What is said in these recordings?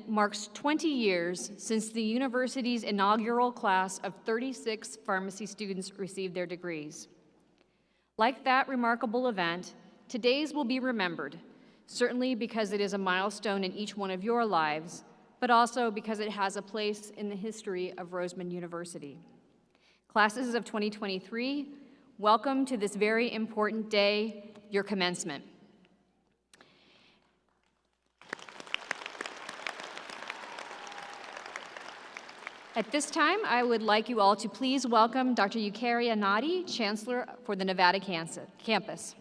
marks 20 years since the university's inaugural class of 36 pharmacy students received their degrees. Like that remarkable event, today's will be remembered, certainly because it is a milestone in each one of your lives, but also because it has a place in the history of Roseman University. Classes of 2023, welcome to this very important day, your commencement. At this time, I would like you all to please welcome Dr. Eukarya Nadi, Chancellor for the Nevada campus.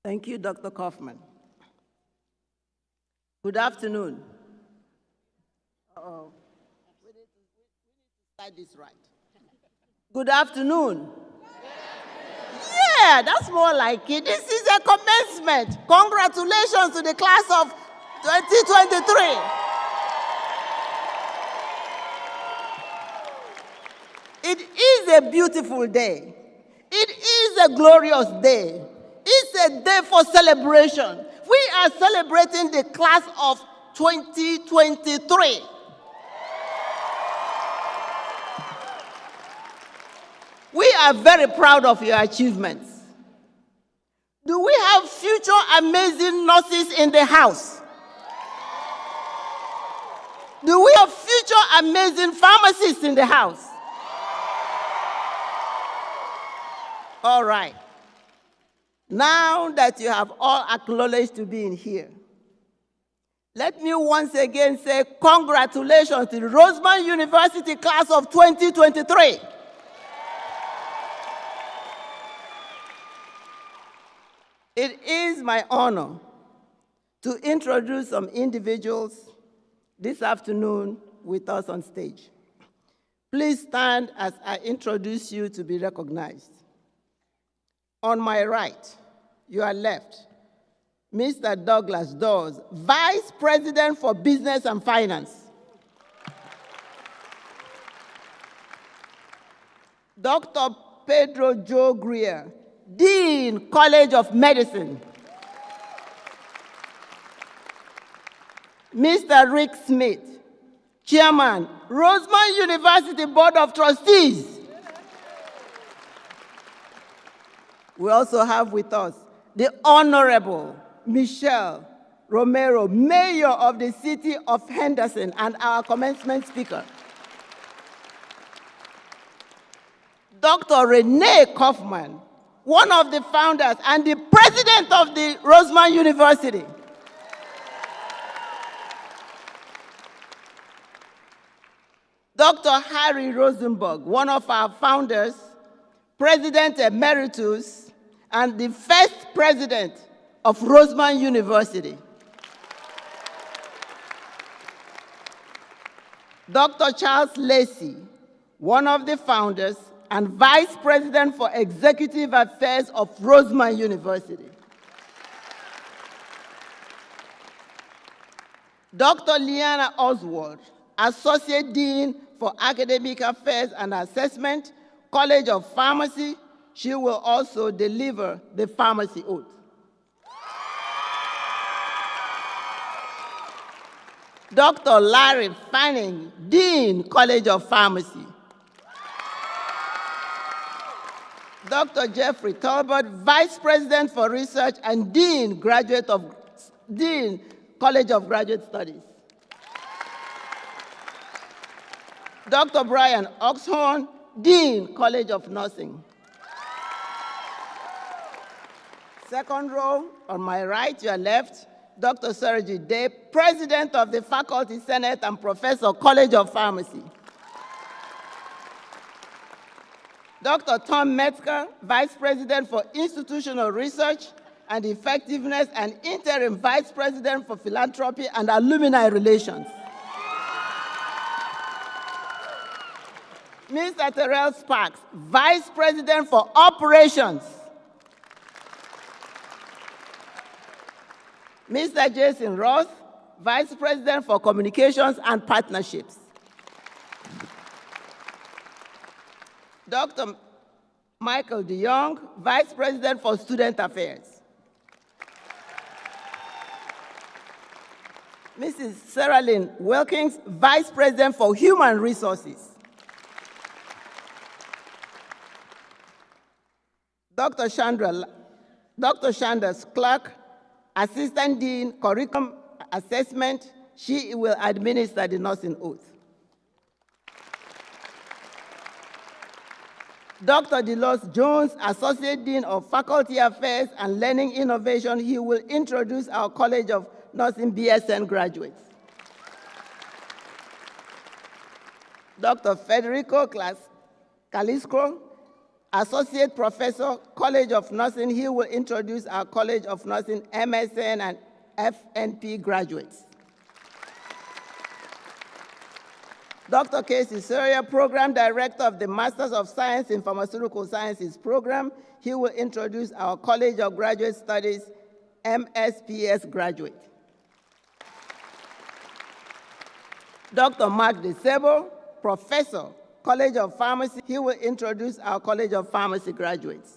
Thank you, Dr. Kaufman. Good afternoon. Uh-oh. We need to start this right. Good afternoon. Yeah, that's more like it. This is a commencement. Congratulations to the class of 2023. It is a beautiful day. It is a glorious day. It's a day for celebration. We are celebrating the class of 2023. We are very proud of your achievements. Do we have future amazing nurses in the house? Do we have future amazing pharmacists in the house? All right. Now that you have all acknowledged to be in here, let me once again say congratulations to the Roseman University class of 2023. It is my honor to introduce some individuals this afternoon with us on stage. Please stand as I introduce you to be recognized. On my right, your left, Mr. Douglas Dawes, Vice President for Business and Finance. Dr. Pedro Joe Greer, Dean, College of Medicine. Mr. Rick Smith, Chairman, Roseman University Board of Trustees. We also have with us the Honorable Michelle Romero, Mayor of the City of Henderson, and our commencement speaker. Dr. Renee Kaufman, one of the founders and the president of the Roseman University. Dr. Harry Rosenberg, one of our founders, President Emeritus, and the first president of Roseman University. Dr. Charles Lacey, one of the founders and Vice President for Executive Affairs of Roseman University. Dr. Liana Oswald, Associate Dean for Academic Affairs and Assessment, College of Pharmacy. She will also deliver the pharmacy oath. Dr. Larry Fanning, Dean, College of Pharmacy. Dr. Jeffrey Talbot, Vice President for Research and Dean, Dean, College of Graduate Studies. Dr. Brian Oxhorn, Dean, College of Nursing. Second row, on my right, your left, Dr. Sergi Day, President of the Faculty Senate and Professor, College of Pharmacy. Dr. Tom Metzger, Vice President for Institutional Research and Effectiveness and Interim Vice President for Philanthropy and Alumni Relations. Mr. Terrell Sparks, Vice President for Operations. Mr. Jason Ross, Vice President for Communications and Partnerships. Dr. Michael DeYoung, Vice President for Student Affairs. Mrs. Sarah Lynn Wilkins, Vice President for Human Resources. Dr. Shanders Clark, Assistant Dean, Curriculum Assessment. She will administer the nursing oath. Dr. Delos Jones, Associate Dean of Faculty Affairs and Learning Innovation. He will introduce our College of Nursing BSN graduates. Dr. Federico Calisco, Associate Professor, College of Nursing. He will introduce our College of Nursing MSN and FNP graduates. Dr. Casey Sawyer, Program Director of the Masters of Science in Pharmaceutical Sciences program. He will introduce our College of Graduate Studies MSPS graduate. Dr. Mark DeSebo, Professor, College of Pharmacy. He will introduce our College of Pharmacy graduates.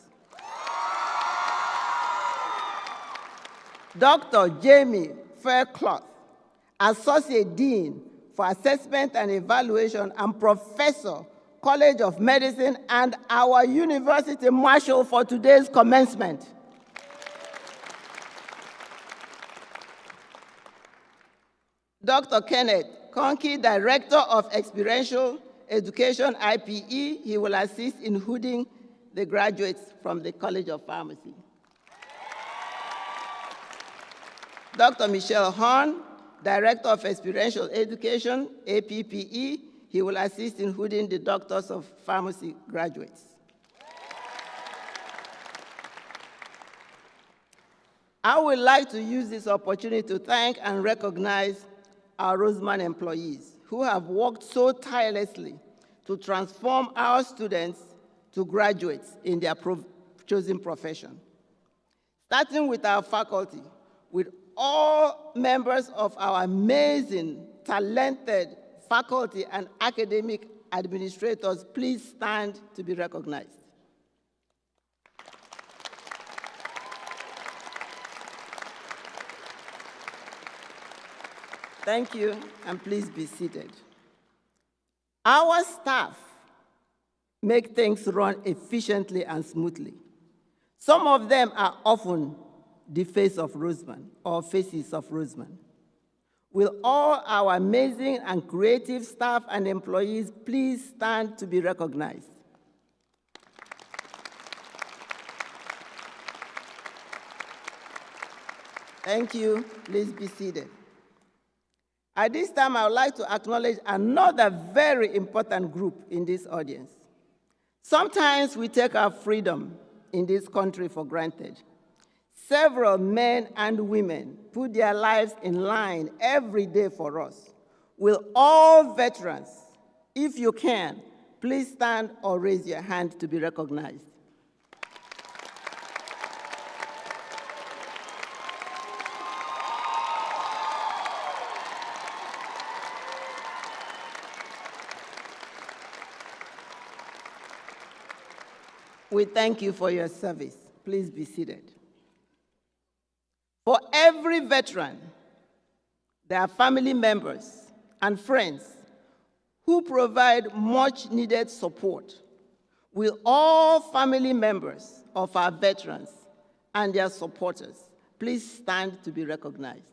Dr. Jamie Faircloth, Associate Dean for Assessment and Evaluation and Professor, College of Medicine, and our University Marshal for today's commencement. Dr. Kenneth Conkey, Director of Experiential Education, IPE. He will assist in hooding the graduates from the College of Pharmacy. Dr. Michelle Horn, Director of Experiential Education, APPE. He will assist in hooding the Doctors of Pharmacy graduates. I would like to use this opportunity to thank and recognize our Roseman employees who have worked so tirelessly to transform our students to graduates in their chosen profession. Starting with our faculty, with all members of our amazing, talented faculty and academic administrators, please stand to be recognized. Thank you, and please be seated. Our staff make things run efficiently and smoothly. Some of them are often the face of Roseman, or faces of Roseman. Will all our amazing and creative staff and employees please stand to be recognized? Thank you. Please be seated. At this time, I would like to acknowledge another very important group in this audience. Sometimes we take our freedom in this country for granted. Several men and women put their lives in line every day for us. Will all veterans, if you can, please stand or raise your hand to be recognized? We thank you for your service. Please be seated. For every veteran, there are family members and friends who provide much needed support. Will all family members of our veterans and their supporters please stand to be recognized?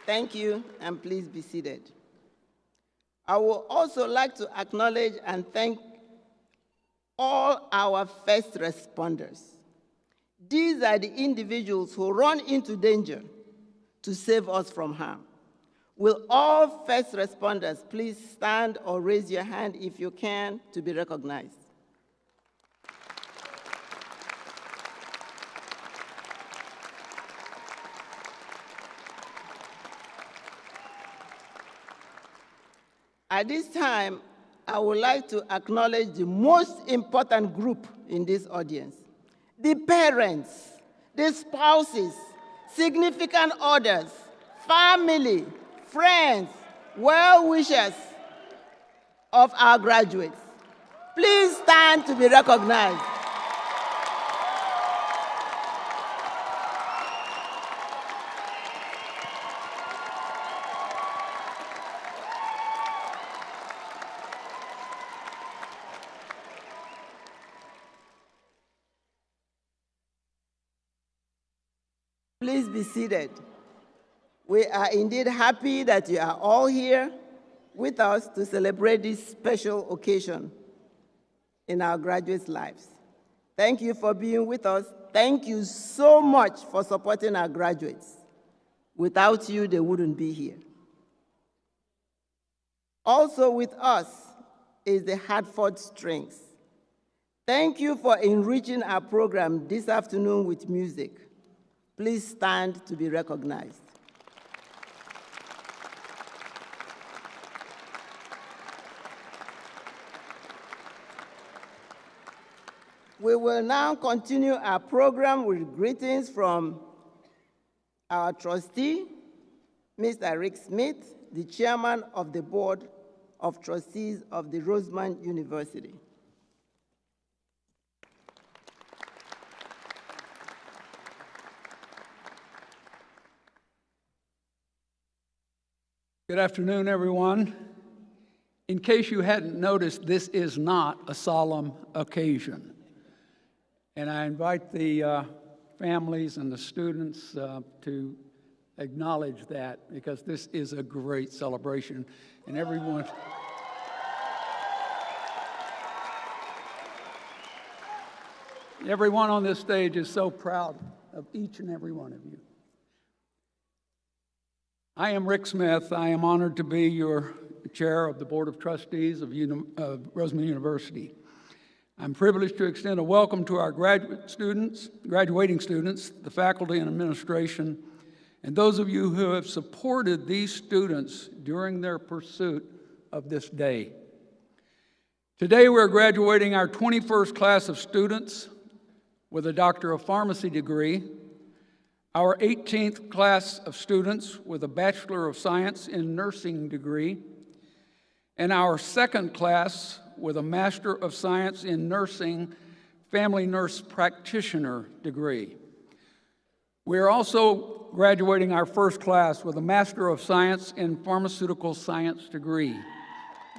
Thank you, and please be seated. I would also like to acknowledge and thank all our first responders. These are the individuals who run into danger to save us from harm. Will all first responders please stand or raise your hand if you can to be recognized? At this time, I would like to acknowledge the most important group in this audience, the parents, the spouses, significant others, family, friends, well-wishers of our graduates. Please stand to be recognized. Please be seated. We are indeed happy that you are all here with us to celebrate this special occasion in our graduates' lives. Thank you for being with us. Thank you so much for supporting our graduates. Without you, they wouldn't be here. Also with us is the Hartford Strings. Thank you for enriching our program this afternoon with music. Please stand to be recognized. We will now continue our program with greetings from our trustee, Mr. Rick Smith, the chairman of the Board of Trustees of the Roseman University. Good afternoon, everyone. In case you hadn't noticed, this is not a solemn occasion. And I invite the families and the students to acknowledge that, because this is a great celebration. And everyone on this stage is so proud of each and every one of you. I am Rick Smith. I am honored to be your chair of the Board of Trustees of Roseman University. I'm privileged to extend a welcome to our graduating students, the faculty and administration, and those of you who have supported these students during their pursuit of this day. Today, we're graduating our 21st class of students with a Doctor of Pharmacy degree, our 18th class of students with a Bachelor of Science in Nursing degree, and our second class with a Master of Science in Nursing Family Nurse Practitioner degree. We are also graduating our first class with a Master of Science in Pharmaceutical Science degree.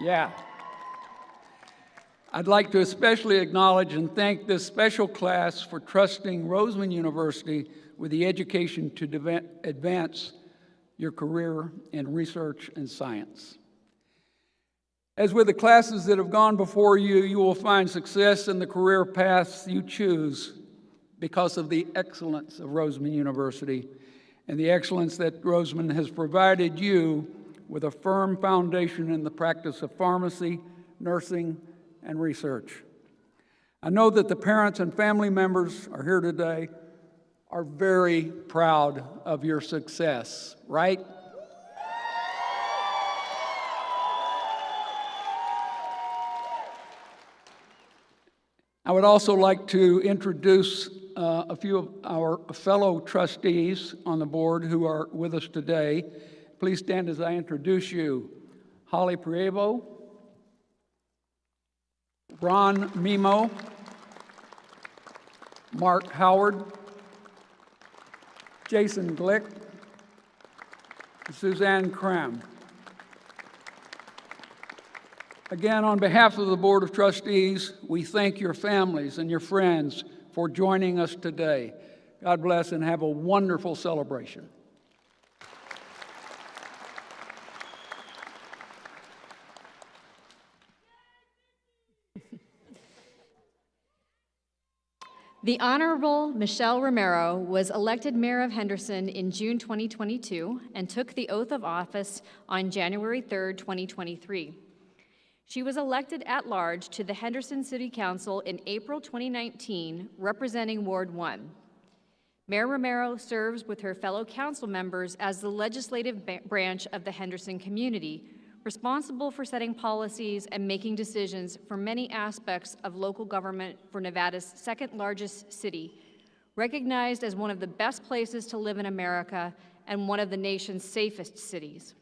Yeah. I'd like to especially acknowledge and thank this special class for trusting Roseman University with the education to advance your career in research and science. As with the classes that have gone before you, you will find success in the career paths you choose because of the excellence of Roseman University and the excellence that Roseman has provided you with a firm foundation in the practice of pharmacy, nursing, and research. I know that the parents and family members are here today are very proud of your success, right? I would also like to introduce a few of our fellow trustees on the board who are with us today. Please stand as I introduce you. Holly Prievo, Ron Mimo, Mark Howard, Jason Glick, Suzanne Cram. Again, on behalf of the Board of Trustees, we thank your families and your friends for joining us today. God bless and have a wonderful celebration. The Honorable Michelle Romero was elected Mayor of Henderson in June 2022 and took the oath of office on January 3, 2023. She was elected at large to the Henderson City Council in April 2019, representing Ward 1. Mayor Romero serves with her fellow council members as the legislative branch of the Henderson community, responsible for setting policies and making decisions for many aspects of local government for Nevada's second largest city, recognized as one of the best places to live in America and one of the nation's safest cities.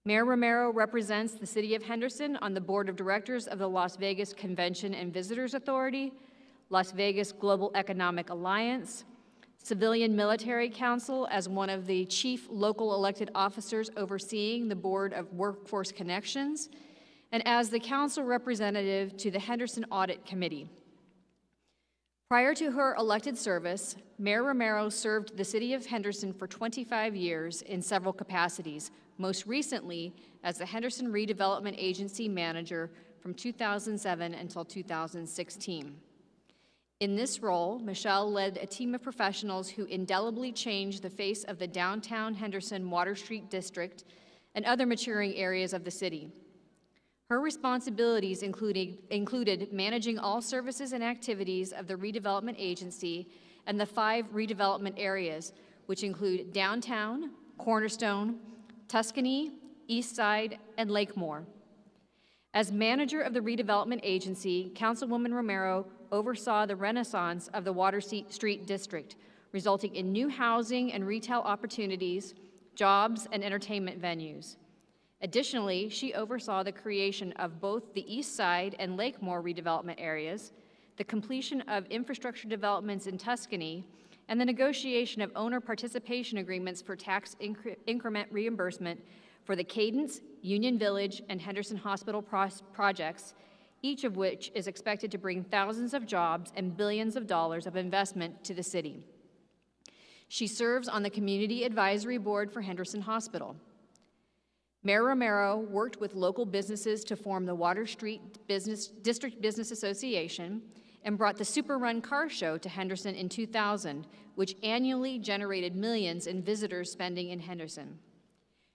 Mayor Romero represents the City of Henderson on the Board of Directors of the Las Vegas Convention and Visitors Authority, Las Vegas Global Economic Alliance, Civilian Military Council as one of the chief local elected officers overseeing the Board of Workforce Connections, and as the council representative to the Henderson Audit Committee. Prior to her elected service, Mayor Romero served the City of Henderson for 25 years in several capacities, most recently as the Henderson Redevelopment Agency manager from 2007 until 2016. In this role, Michelle led a team of professionals who indelibly changed the face of the downtown Henderson Water Street District and other maturing areas of the city. Her responsibilities included managing all services and activities of the redevelopment agency and the 5 redevelopment areas, which include downtown, Cornerstone, Tuscany, East Side, and Lakemore. As manager of the redevelopment agency, Councilwoman Romero oversaw the renaissance of the Water Street District, resulting in new housing and retail opportunities, jobs, and entertainment venues. Additionally, she oversaw the creation of both the East Side and Lakemore redevelopment areas, the completion of infrastructure developments in Tuscany, and the negotiation of owner participation agreements for tax increment reimbursement for the Cadence, Union Village, and Henderson Hospital projects, each of which is expected to bring thousands of jobs and billions of dollars of investment to the city. She serves on the Community Advisory Board for Henderson Hospital. Mayor Romero worked with local businesses to form the Water Street District Business Association and brought the Super Run Car Show to Henderson in 2000, which annually generated millions in visitors spending in Henderson.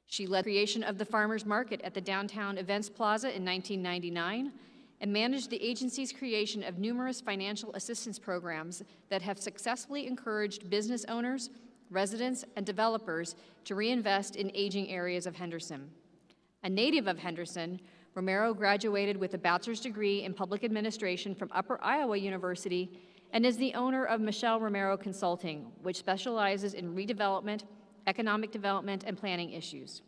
She led the creation of the Farmers Market at the Downtown Events Plaza in 1999 and managed the agency's creation of numerous financial assistance programs that have successfully encouraged business owners, residents, and developers to reinvest in aging areas of Henderson. A native of Henderson, Romero graduated with a bachelor's degree in public administration from Upper Iowa University and is the owner of Michelle Romero Consulting, which specializes in redevelopment, economic development, and planning issues.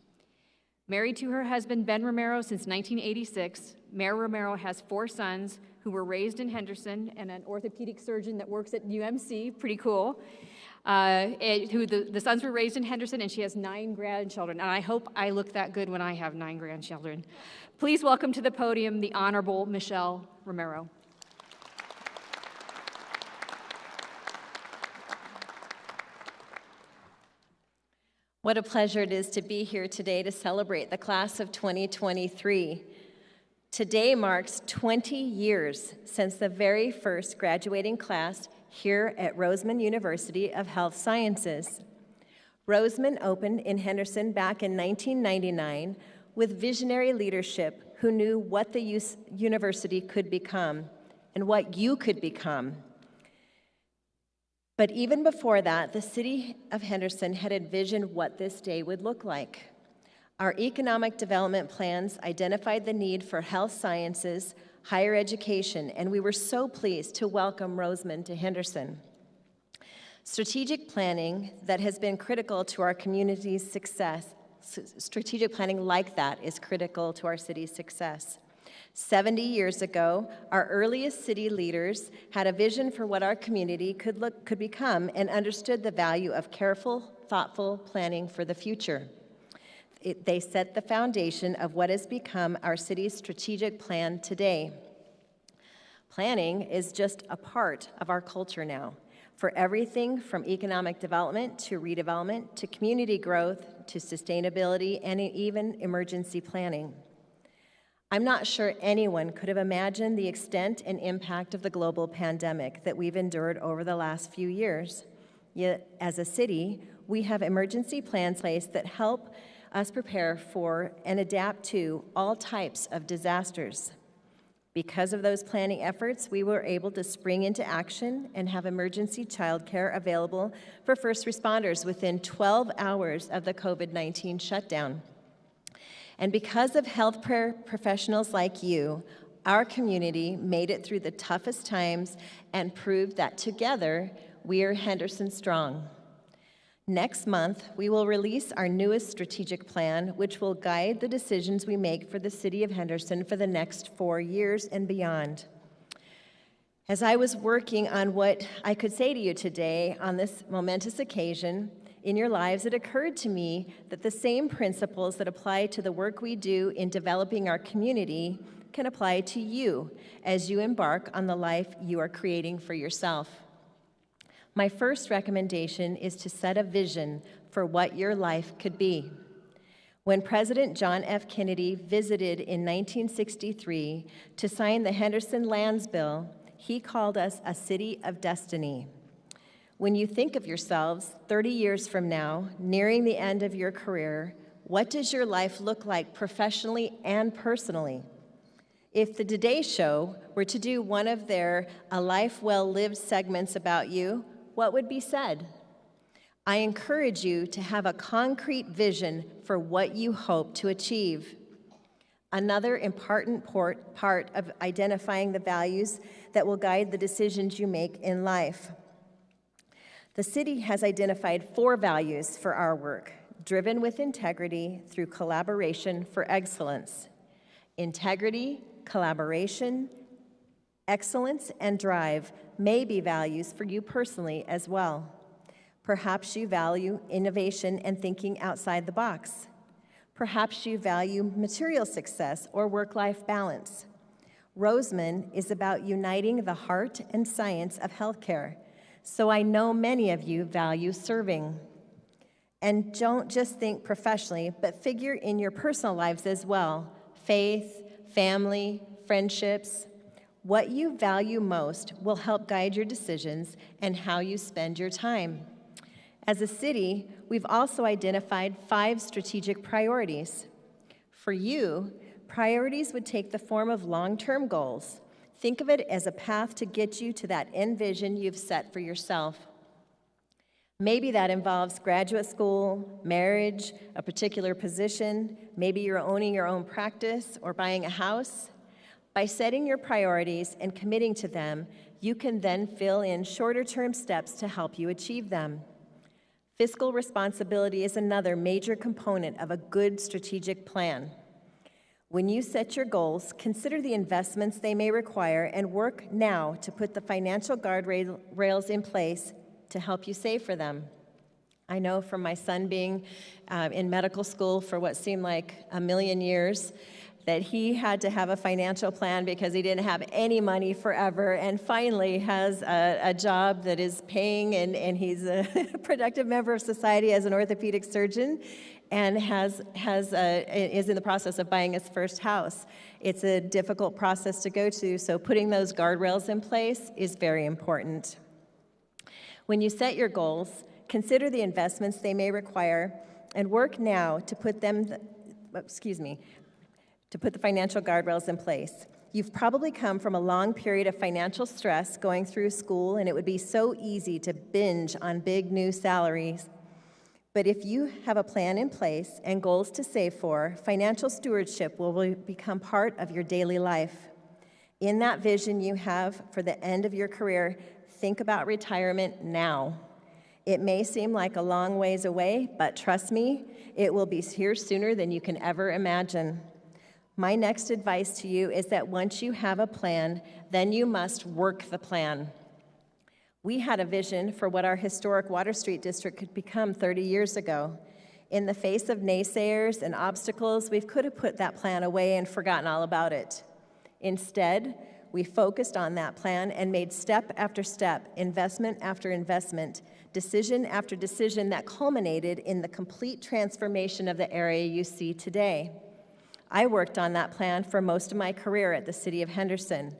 Married to her husband, Ben Romero, since 1986, Mayor Romero has 4 sons who were raised in Henderson and an orthopedic surgeon that works at UMC, pretty cool. The sons were raised in Henderson, and she has 9 grandchildren, and I hope I look that good when I have 9 grandchildren. Please welcome to the podium the Honorable Michelle Romero. What a pleasure it is to be here today to celebrate the class of 2023. Today marks 20 years since the very first graduating class here at Roseman University of Health Sciences. Roseman opened in Henderson back in 1999 with visionary leadership who knew what the university could become and what you could become. But even before that, the city of Henderson had envisioned what this day would look like. Our economic development plans identified the need for health sciences, higher education, and we were so pleased to welcome Roseman to Henderson. Strategic planning that has been critical to our community's success, strategic planning like that is critical to our city's success. 70 years ago, our earliest city leaders had a vision for what our community could become and understood the value of careful, thoughtful planning for the future. They set the foundation of what has become our city's strategic plan today. Planning is just a part of our culture now, for everything from economic development to redevelopment to community growth to sustainability and even emergency planning. I'm not sure anyone could have imagined the extent and impact of the global pandemic that we've endured over the last few years. Yet, as a city, we have emergency plans in place that help us prepare for and adapt to all types of disasters. Because of those planning efforts, we were able to spring into action and have emergency childcare available for first responders within 12 hours of the COVID-19 shutdown. And because of healthcare professionals like you, our community made it through the toughest times and proved that together We're Henderson Strong. Next month, we will release our newest strategic plan, which will guide the decisions we make for the City of Henderson for the next 4 years and beyond. As I was working on what I could say to you today on this momentous occasion in your lives, it occurred to me that the same principles that apply to the work we do in developing our community can apply to you as you embark on the life you are creating for yourself. My first recommendation is to set a vision for what your life could be. When President John F. Kennedy visited in 1963 to sign the Henderson Lands Bill, he called us a city of destiny. When you think of yourselves 30 years from now, nearing the end of your career, what does your life look like professionally and personally? If the Today Show were to do one of their A Life Well Lived segments about you, what would be said? I encourage you to have a concrete vision for what you hope to achieve. Another important part of identifying the values that will guide the decisions you make in life. The city has identified 4 values for our work: driven with integrity through collaboration for excellence. Integrity, collaboration, excellence, and drive may be values for you personally as well. Perhaps you value innovation and thinking outside the box. Perhaps you value material success or work-life balance. Roseman is about uniting the heart and science of healthcare, so I know many of you value serving. And don't just think professionally, but figure in your personal lives as well: faith, family, friendships. What you value most will help guide your decisions and how you spend your time. As a city, we've also identified 5 strategic priorities. For you, priorities would take the form of long-term goals. Think of it as a path to get you to that end vision you've set for yourself. Maybe that involves graduate school, marriage, a particular position. Maybe you're owning your own practice or buying a house. By setting your priorities and committing to them, you can then fill in shorter-term steps to help you achieve them. Fiscal responsibility is another major component of a good strategic plan. When you set your goals, consider the investments they may require and work now to put the financial guardrails in place to help you save for them. I know from my son being in medical school for what seemed like a million years, that he had to have a financial plan because he didn't have any money forever, and finally has a job that is paying, and he's a productive member of society as an orthopedic surgeon, and is in the process of buying his first house. It's a difficult process to go to, so putting those guardrails in place is very important. When you set your goals, consider the investments they may require and work now to put the financial guardrails in place. You've probably come from a long period of financial stress going through school, and it would be so easy to binge on big new salaries. But if you have a plan in place and goals to save for, financial stewardship will become part of your daily life. In that vision you have for the end of your career, think about retirement now. It may seem like a long ways away, but trust me, it will be here sooner than you can ever imagine. My next advice to you is that once you have a plan, then you must work the plan. We had a vision for what our historic Water Street district could become 30 years ago. In the face of naysayers and obstacles, we could have put that plan away and forgotten all about it. Instead, we focused on that plan and made step after step, investment after investment, decision after decision that culminated in the complete transformation of the area you see today. I worked on that plan for most of my career at the City of Henderson.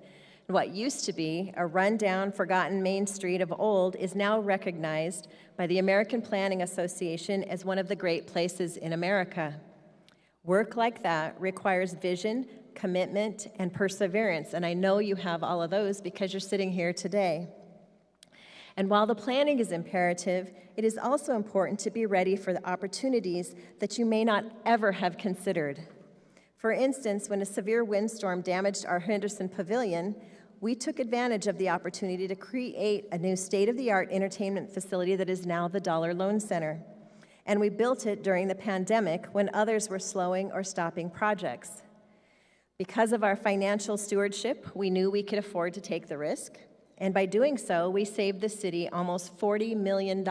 What used to be a rundown, forgotten Main Street of old is now recognized by the American Planning Association as one of the great places in America. Work like that requires vision, commitment, and perseverance, and I know you have all of those because you're sitting here today. And while the planning is imperative, it is also important to be ready for the opportunities that you may not ever have considered. For instance, when a severe windstorm damaged our Henderson Pavilion, We took advantage of the opportunity to create a new state-of-the-art entertainment facility that is now the Dollar Loan Center. And we built it during the pandemic when others were slowing or stopping projects. Because of our financial stewardship, we knew we could afford to take the risk. And by doing so, we saved the city almost $40 million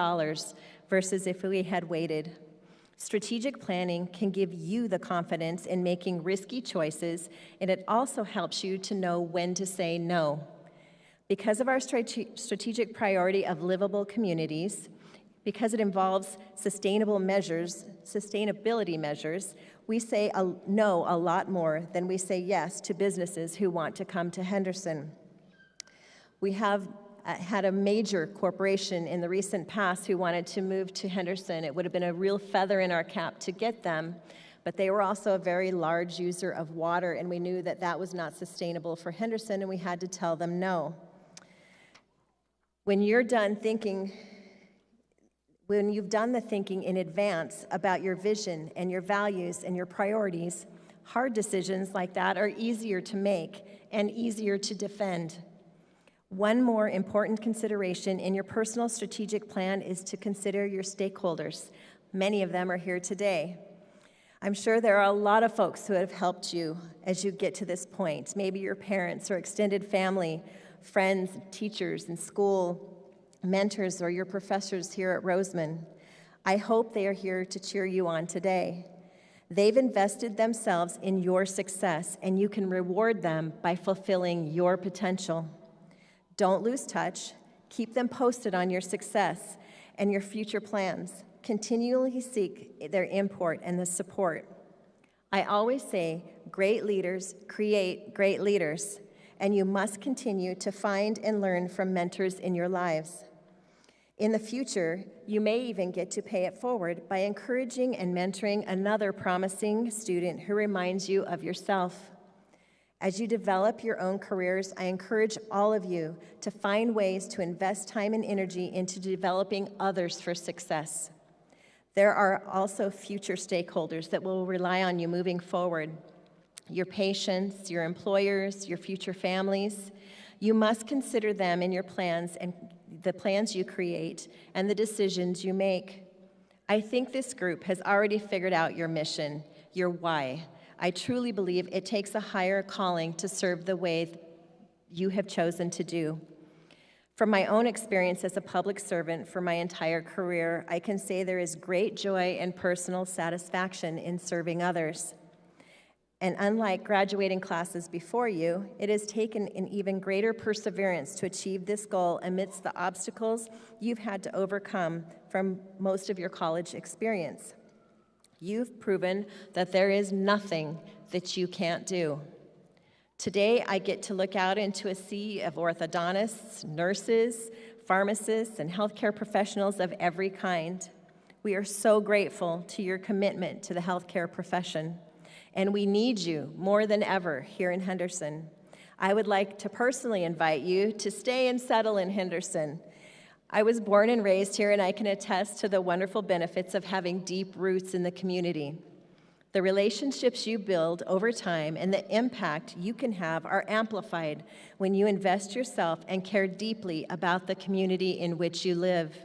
versus if we had waited. Strategic planning can give you the confidence in making risky choices, and it also helps you to know when to say no. Because of our strategic priority of livable communities, because it involves sustainability measures, we say no a lot more than we say yes to businesses who want to come to Henderson. We have had a major corporation in the recent past who wanted to move to Henderson. It would have been a real feather in our cap to get them, but they were also a very large user of water, and we knew that that was not sustainable for Henderson, and we had to tell them no. When you've done the thinking in advance about your vision and your values and your priorities, hard decisions like that are easier to make and easier to defend. One more important consideration in your personal strategic plan is to consider your stakeholders. Many of them are here today. I'm sure there are a lot of folks who have helped you as you get to this point. Maybe your parents or extended family, friends, teachers in school, mentors, or your professors here at Roseman. I hope they are here to cheer you on today. They've invested themselves in your success, and you can reward them by fulfilling your potential. Don't lose touch. Keep them posted on your success and your future plans. Continually seek their input and the support. I always say, great leaders create great leaders, and you must continue to find and learn from mentors in your lives. In the future, you may even get to pay it forward by encouraging and mentoring another promising student who reminds you of yourself. As you develop your own careers, I encourage all of you to find ways to invest time and energy into developing others for success. There are also future stakeholders that will rely on you moving forward. Your patients, your employers, your future families. You must consider them in your plans and the plans you create and the decisions you make. I think this group has already figured out your mission, your why. I truly believe it takes a higher calling to serve the way you have chosen to do. From my own experience as a public servant for my entire career, I can say there is great joy and personal satisfaction in serving others. And unlike graduating classes before you, it has taken an even greater perseverance to achieve this goal amidst the obstacles you've had to overcome from most of your college experience. You've proven that there is nothing that you can't do. Today, I get to look out into a sea of orthodontists, nurses, pharmacists, and healthcare professionals of every kind. We are so grateful to your commitment to the healthcare profession, and we need you more than ever here in Henderson. I would like to personally invite you to stay and settle in Henderson. I was born and raised here, and I can attest to the wonderful benefits of having deep roots in the community. The relationships you build over time and the impact you can have are amplified when you invest yourself and care deeply about the community in which you live.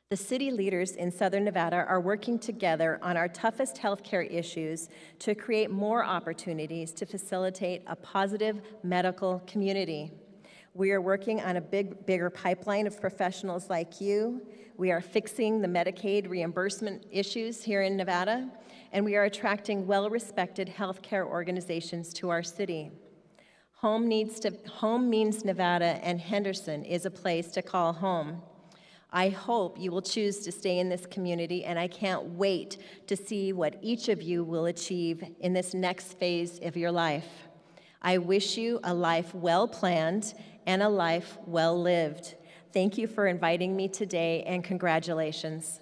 The city leaders in Southern Nevada are working together on our toughest healthcare issues to create more opportunities to facilitate a positive medical community. We are working on a bigger pipeline of professionals like you. We are fixing the Medicaid reimbursement issues here in Nevada, and we are attracting well-respected healthcare organizations to our city. Home means Nevada, and Henderson is a place to call home. I hope you will choose to stay in this community, and I can't wait to see what each of you will achieve in this next phase of your life. I wish you a life well planned and a life well lived. Thank you for inviting me today, and congratulations.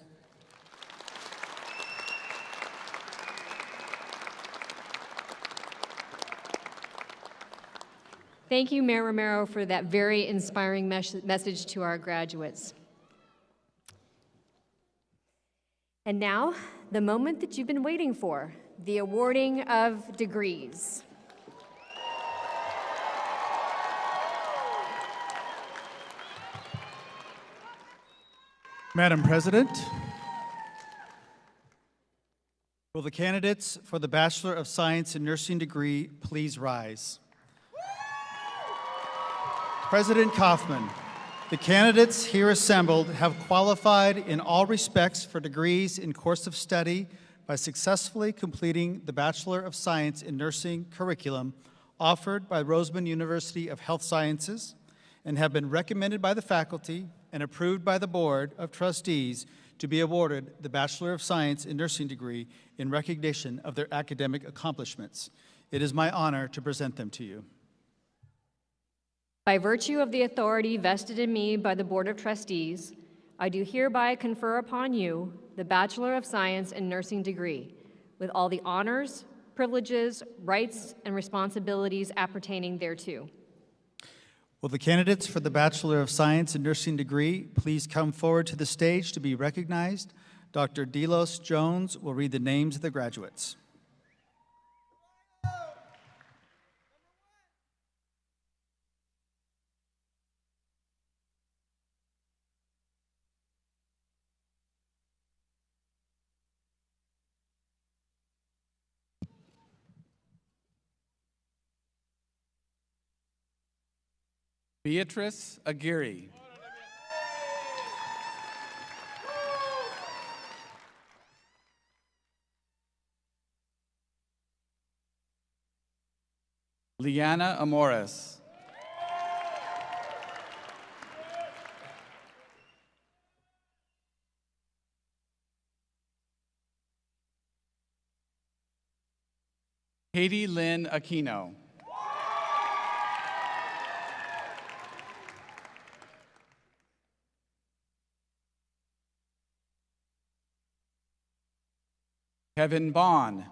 Thank you, Mayor Romero, for that very inspiring message to our graduates. And now, the moment that you've been waiting for, the awarding of degrees. Madam President, will the candidates for the Bachelor of Science in Nursing degree please rise? President Kaufman, the candidates here assembled have qualified in all respects for degrees in course of study by successfully completing the Bachelor of Science in Nursing curriculum offered by Roseman University of Health Sciences and have been recommended by the faculty and approved by the Board of Trustees to be awarded the Bachelor of Science in Nursing degree in recognition of their academic accomplishments. It is my honor to present them to you. By virtue of the authority vested in me by the Board of Trustees, I do hereby confer upon you the Bachelor of Science in Nursing degree, with all the honors, privileges, rights, and responsibilities appertaining thereto. Will the candidates for the Bachelor of Science in Nursing degree please come forward to the stage to be recognized? Dr. Delos Jones will read the names of the graduates. Beatrice Aguirre. Liana Amores. Katie Lynn Aquino. Kevin Bond.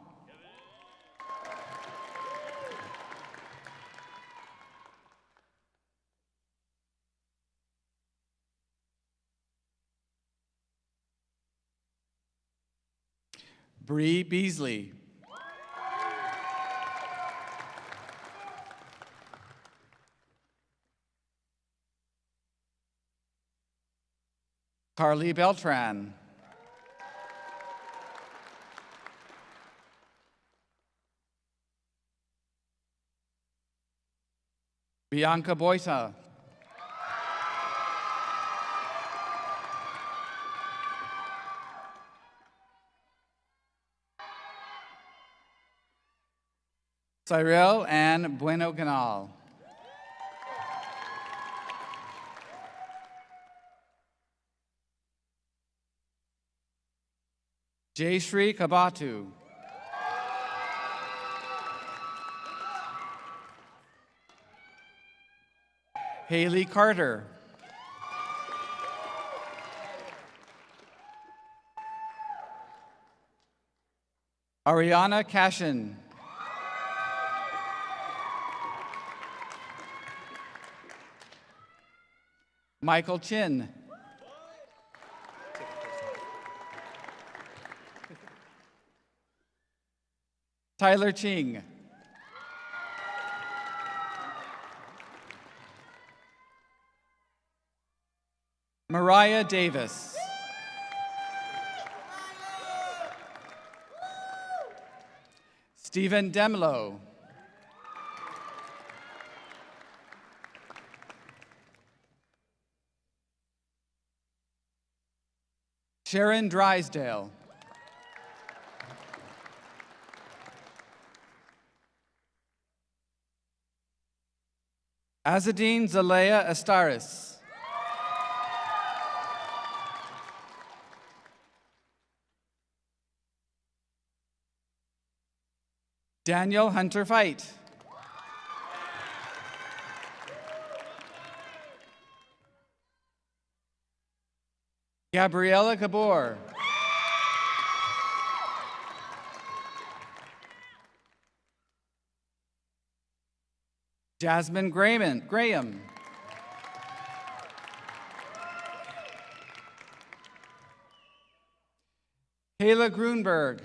Bree Beasley. Carly Beltran. Bianca Boita. Cyril Ann Bueno Canal. Jayshree Kabatu. Haley Carter. Ariana Cashin. Michael Chin. Tyler Ching. Mariah Davis. Stephen Demlo. Sharon Drysdale. Azadine Zalea Estaris. Daniel Hunter Fight. Gabriella Gabor. Jasmine Graham. Kayla Grunberg.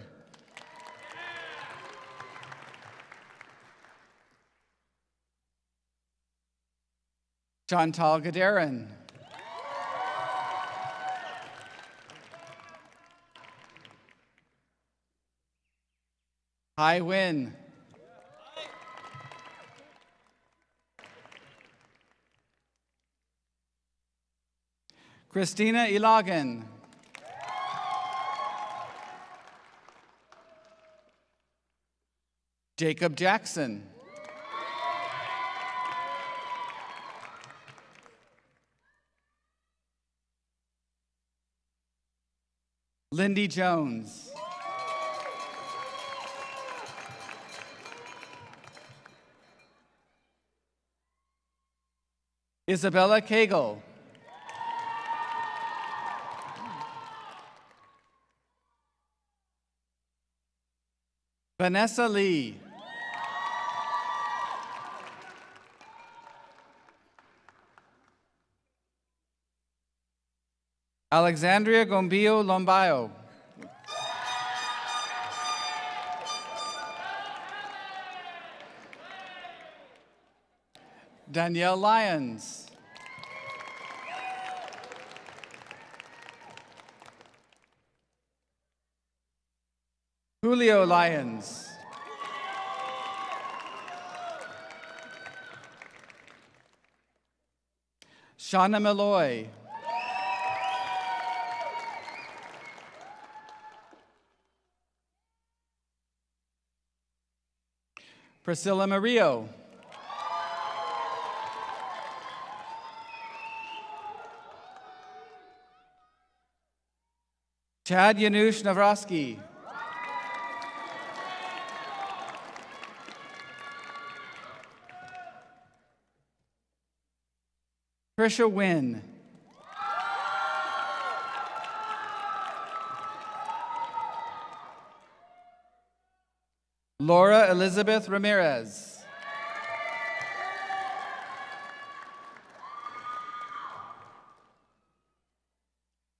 Chantal Gadarin. Hai Win. Christina Ilagan. Jacob Jackson. Lindy Jones. Isabella Cagle. Vanessa Lee. Alexandria Gombillo Lombayo. Danielle Lyons. Julio Lyons. Shauna Malloy. Priscilla Murillo. Chad Yanush Navrosky. Trisha Wynn. Laura Elizabeth Ramirez.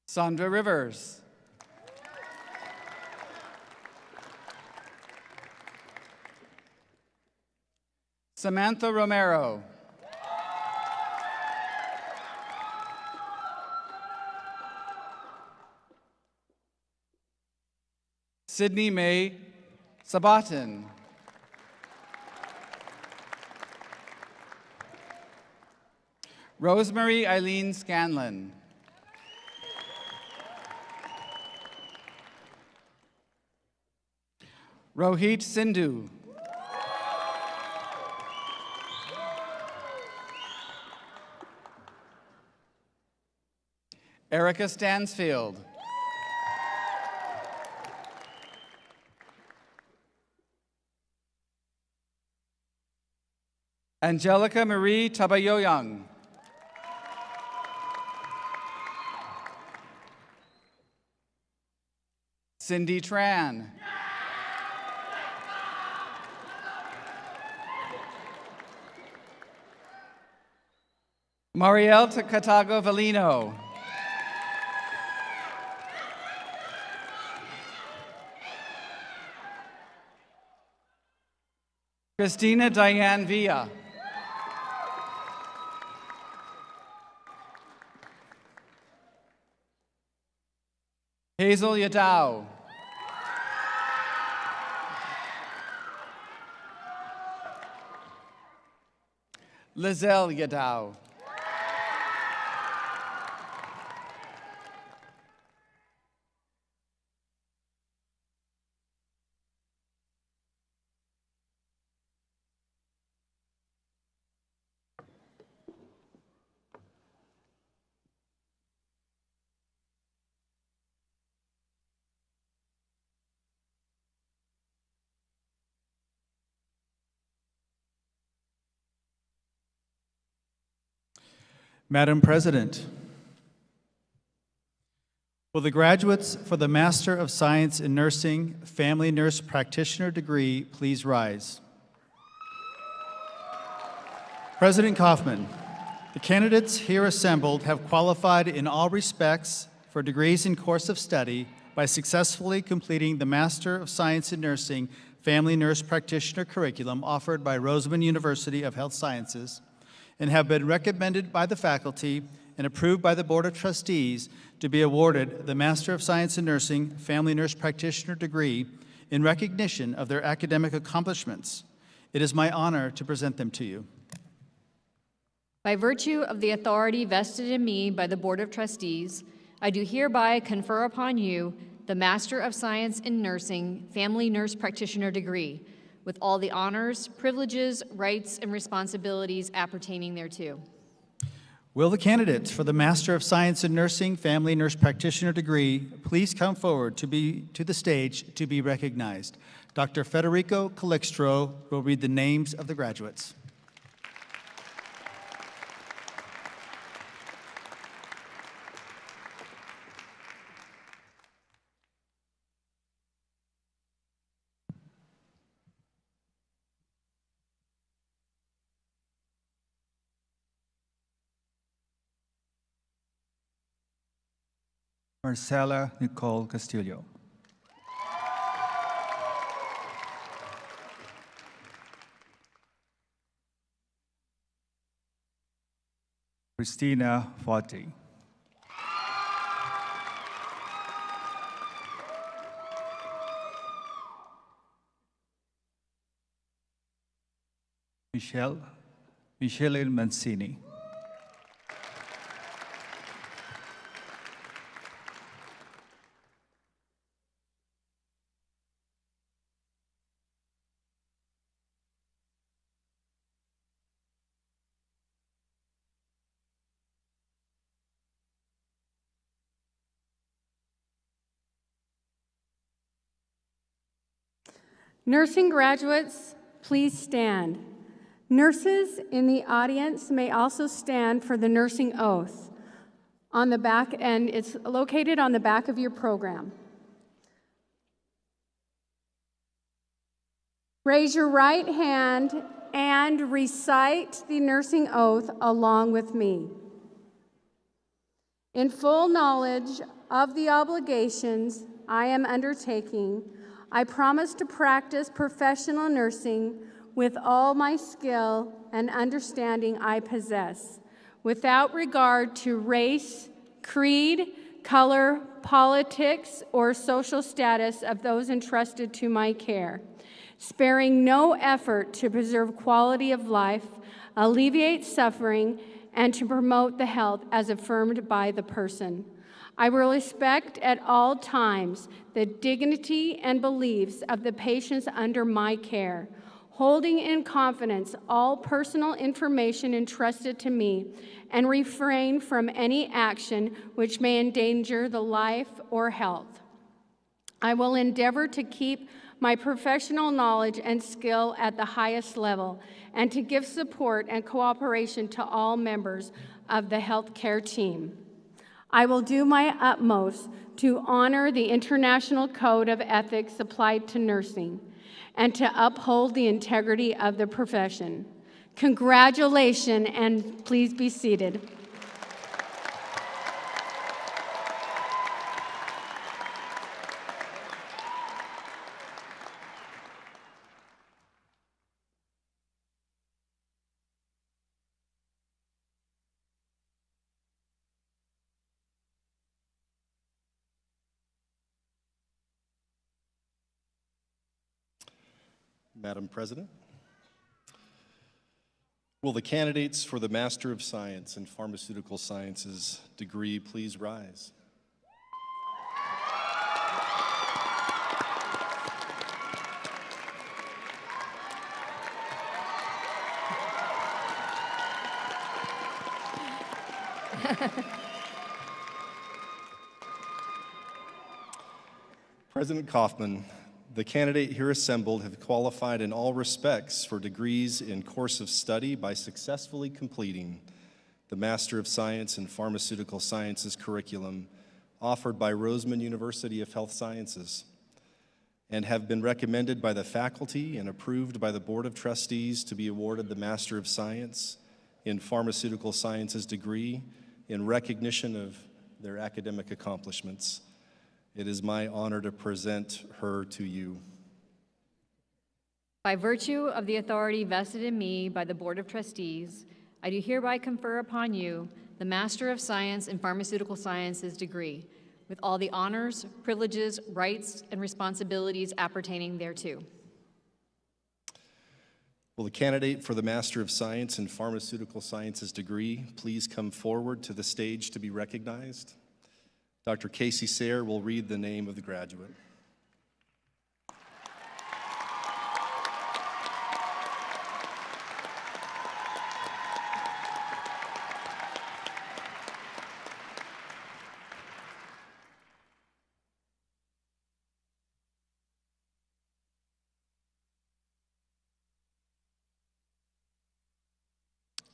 Sandra Rivers. Samantha Romero. Sydney Mae Sabatin. Rosemary Eileen Scanlon. Rohit Sindhu. Erica Stansfield. Angelica Marie Tabayoyang. Cindy Tran. Marielle Catago Valino. Christina Diane Villa. Hazel Yadao. Lizelle Yadao. Madam President, will the graduates for the Master of Science in Nursing Family Nurse Practitioner degree please rise? President Kaufman, the candidates here assembled have qualified in all respects for degrees in course of study by successfully completing the Master of Science in Nursing Family Nurse Practitioner curriculum offered by Roseman University of Health Sciences, and have been recommended by the faculty and approved by the Board of Trustees to be awarded the Master of Science in Nursing Family Nurse Practitioner degree in recognition of their academic accomplishments. It is my honor to present them to you. By virtue of the authority vested in me by the Board of Trustees, I do hereby confer upon you the Master of Science in Nursing Family Nurse Practitioner degree, with all the honors, privileges, rights, and responsibilities appertaining thereto. Will the candidates for the Master of Science in Nursing Family Nurse Practitioner degree please come forward to the stage to be recognized? Dr. Federico Calixtro will read the names of the graduates. Marcela Nicole Castillo. Christina Fati. Michelle Mancini. Nursing graduates, please stand. Nurses in the audience may also stand for the nursing oath on the back, and it's located on the back of your program. Raise your right hand and recite the nursing oath along with me. In full knowledge of the obligations I am undertaking, I promise to practice professional nursing with all my skill and understanding I possess, without regard to race, creed, color, politics, or social status of those entrusted to my care, sparing no effort to preserve quality of life, alleviate suffering, and to promote the health as affirmed by the person. I will respect at all times the dignity and beliefs of the patients under my care, holding in confidence all personal information entrusted to me, and refrain from any action which may endanger the life or health. I will endeavor to keep my professional knowledge and skill at the highest level, and to give support and cooperation to all members of the healthcare team. I will do my utmost to honor the International Code of Ethics applied to nursing and to uphold the integrity of the profession. Congratulations, and please be seated. Madam President, will the candidates for the Master of Science in Pharmaceutical Sciences degree please rise? President Kaufman, the candidate here assembled have qualified in all respects for degrees in course of study by successfully completing the Master of Science in Pharmaceutical Sciences curriculum offered by Roseman University of Health Sciences, and have been recommended by the faculty and approved by the Board of Trustees to be awarded the Master of Science in Pharmaceutical Sciences degree in recognition of their academic accomplishments. It is my honor to present her to you. By virtue of the authority vested in me by the Board of Trustees, I do hereby confer upon you the Master of Science in Pharmaceutical Sciences degree, with all the honors, privileges, rights, and responsibilities appertaining thereto. Will the candidate for the Master of Science in Pharmaceutical Sciences degree please come forward to the stage to be recognized? Dr. Casey Sayre will read the name of the graduate.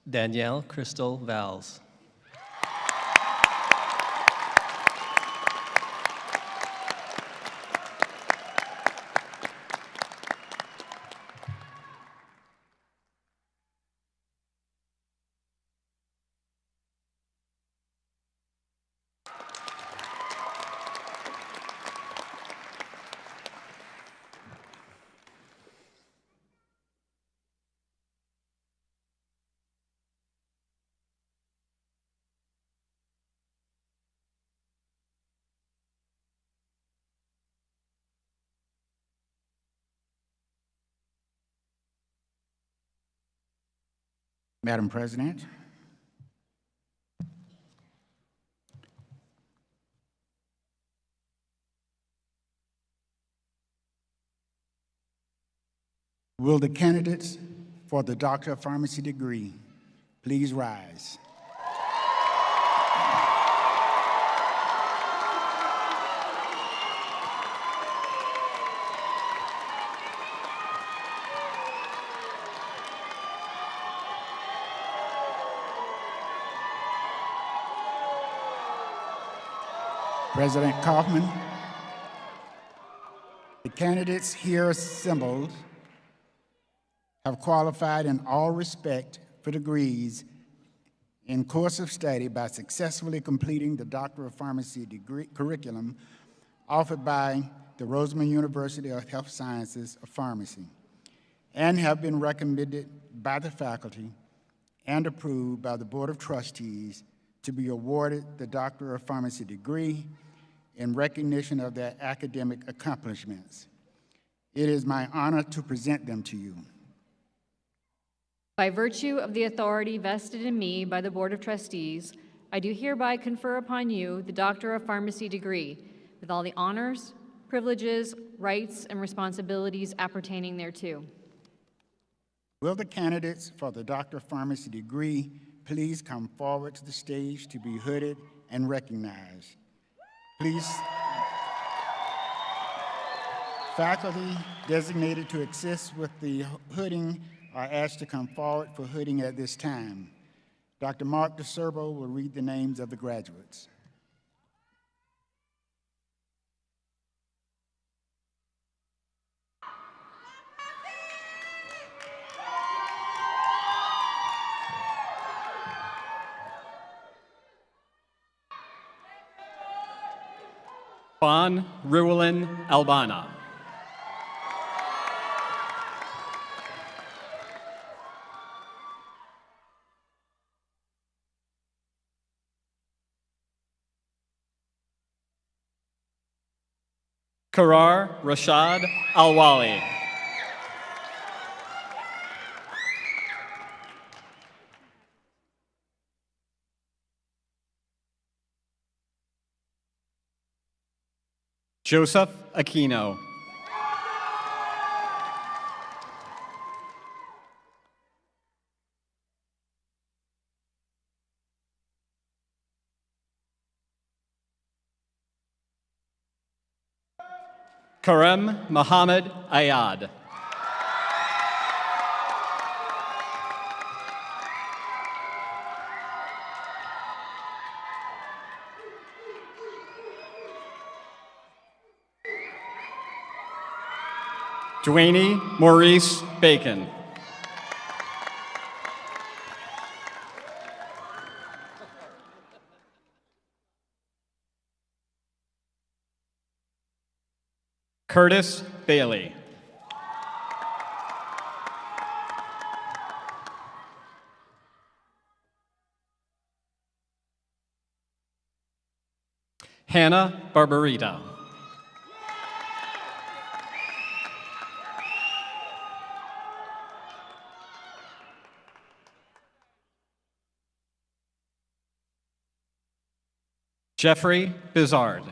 Danielle Crystal Valls. Madam President, will the candidates for the Doctor of Pharmacy degree please rise? President Kaufman, the candidates here assembled have qualified in all respect for degrees in course of study by successfully completing the Doctor of Pharmacy degree curriculum offered by the Roseman University of Health Sciences of Pharmacy, and have been recommended by the faculty and approved by the Board of Trustees to be awarded the Doctor of Pharmacy degree in recognition of their academic accomplishments. It is my honor to present them to you. By virtue of the authority vested in me by the Board of Trustees, I do hereby confer upon you the Doctor of Pharmacy degree, with all the honors, privileges, rights, and responsibilities appertaining thereto. Will the candidates for the Doctor of Pharmacy degree please come forward to the stage to be hooded and recognized? Please, faculty designated to assist with the hooding are asked to come forward for hooding at this time. Dr. Mark DeSerbo will read the names of the graduates. Bon Ruelin Albana. Karar Rashad Alwali. Joseph Aquino. Karem Mohammed Ayad. Dwayne Maurice Bacon. Curtis Bailey. Hannah Barbarita. Jeffrey Bizard.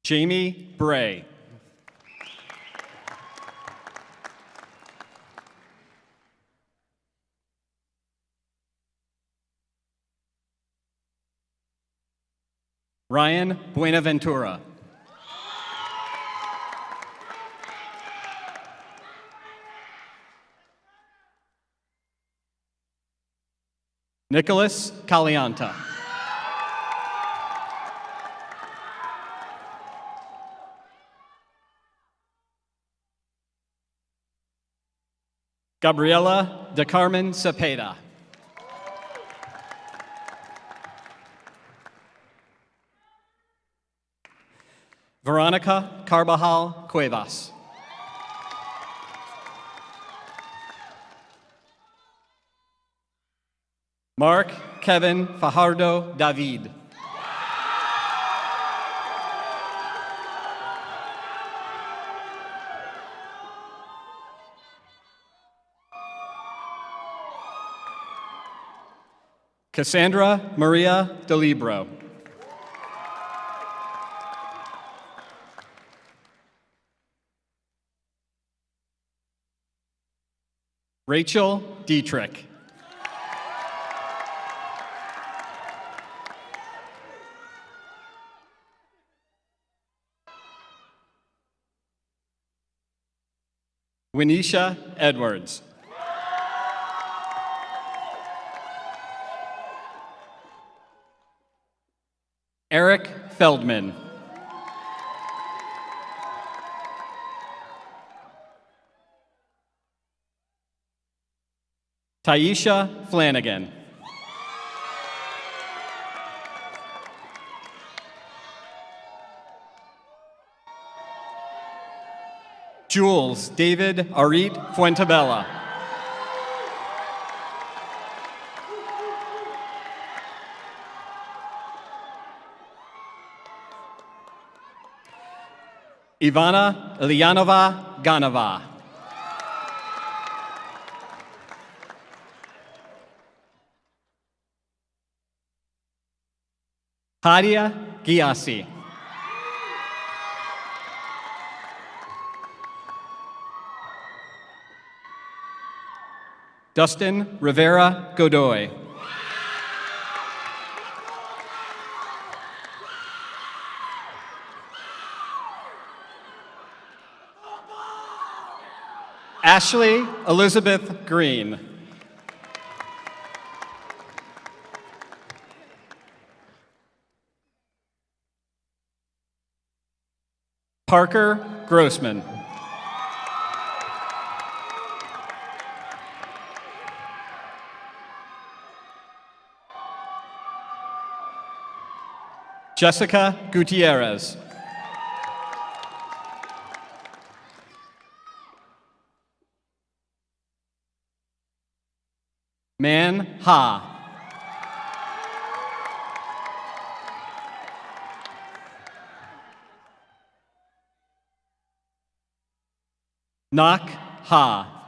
Jamie Bray. Ryan Buenaventura. Nicholas Calianta. Gabriela de Carmen Cepeda. Veronica Carbajal Cuevas. Mark Kevin Fajardo David. Cassandra Maria DeLibro. Rachel Dietrich. Winisha Edwards. Eric Feldman. Taisha Flanagan. Jules David Arit Fuentabella. Ivana Ilyanova Ganova. Hadia Giassi. Dustin Rivera Godoy. Ashley Elizabeth Green. Parker Grossman. Jessica Gutierrez. Man Ha. Nak Ha.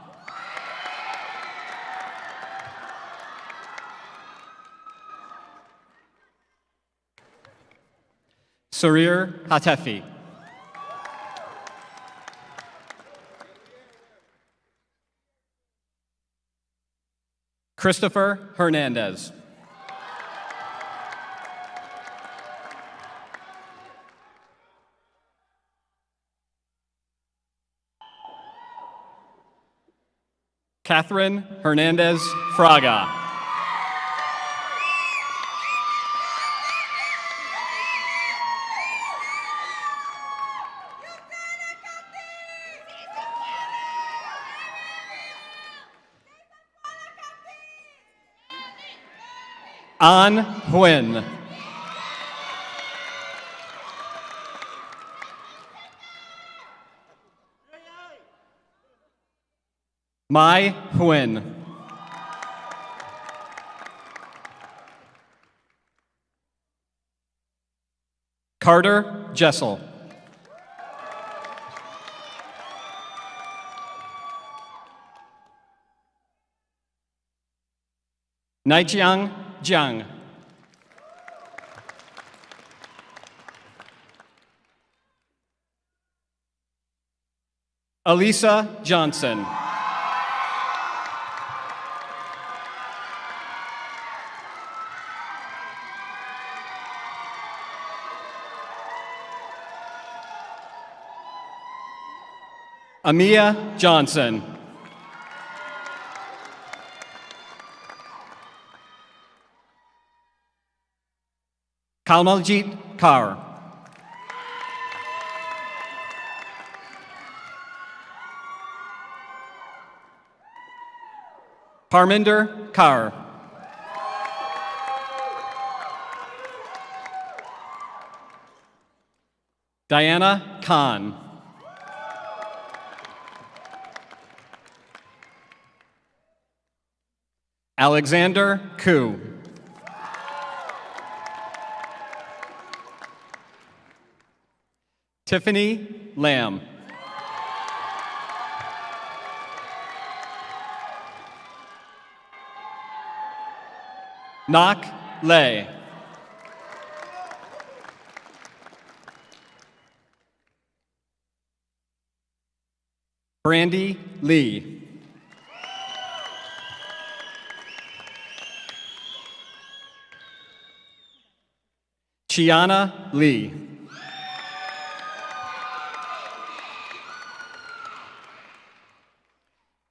Sarir Hatefi. Christopher Hernandez. Catherine Hernandez Fraga. An Huynh. Mai Huyen. Carter Jessel. Naijiang Jiang. Elisa Johnson. Amia Johnson. Kalmaljit Kaur. Parminder Kaur. Diana Khan. Alexander Koo. Tiffany Lamb. Nak Lay. Brandy Lee. Chiana Lee.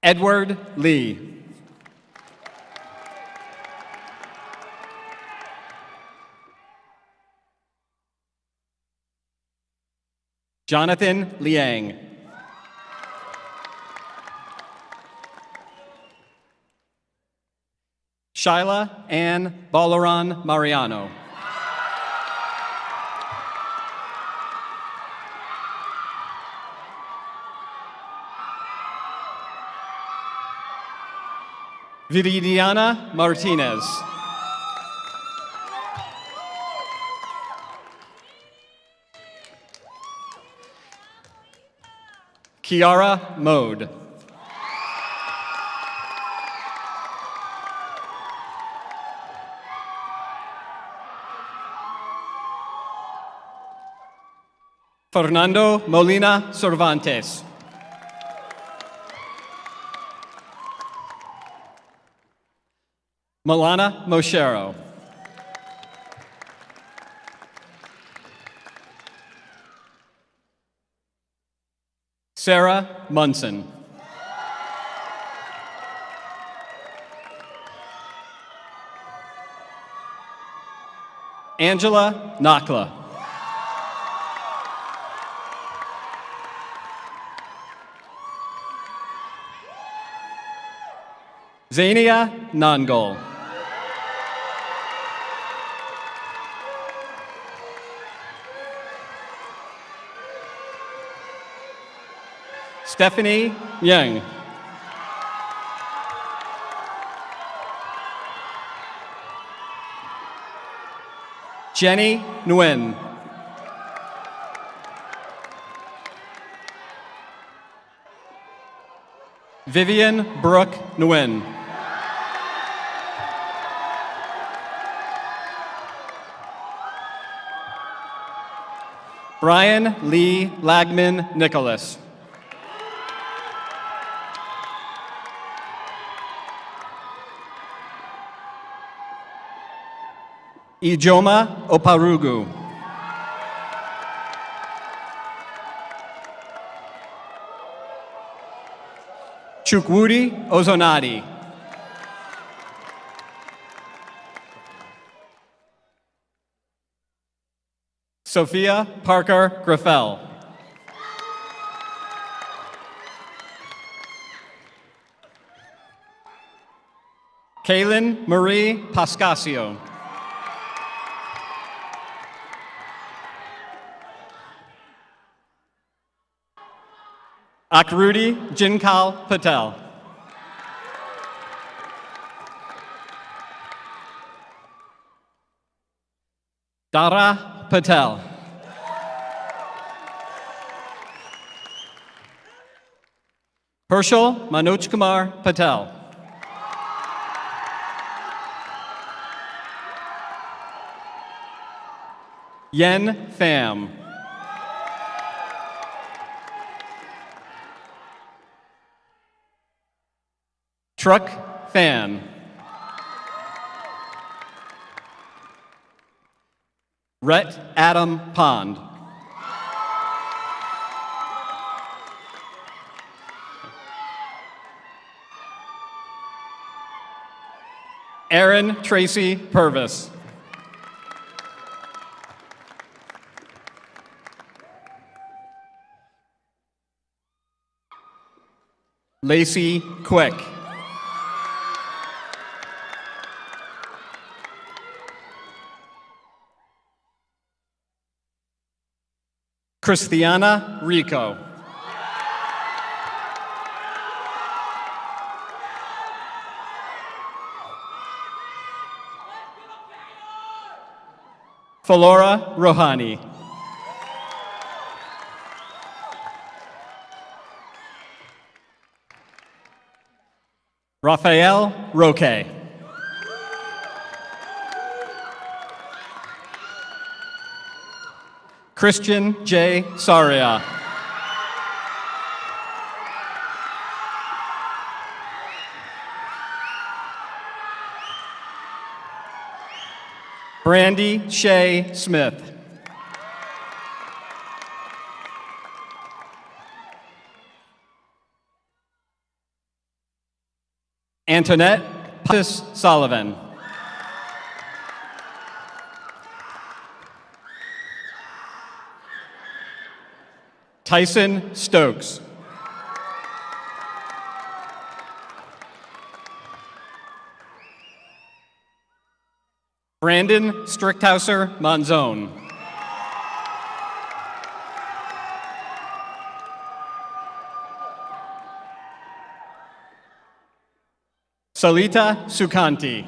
Edward Lee. Jonathan Liang. Shyla Ann Balaran Mariano. Viridiana Martinez. Kiara Mode. Fernando Molina Cervantes. Milana Moshero. Sarah Munson. Angela Nakla. Zania Nangol. Stephanie Young. Jenny Nguyen. Vivian Brooke Nguyen. Brian Lee Lagman Nicholas. Ijoma Oparugu. Chukwudi Ozonadi. Sophia Parker Graffel. Kaylin Marie Pascasio. Akrudi Jinkal Patel. Dara Patel. Herschel Manoj Kumar Patel. Yen Pham. Truck Fan. Rhett Adam Pond. Aaron Tracy Purvis. Lacey Quick. Christiana Rico. Falora Rohani. Rafael Roque. Christian J. Saria. Brandy Shea Smith. Antoinette Pattis Sullivan. Tyson Stokes. Brandon Stricthauser Monzone. Salita Sukanti.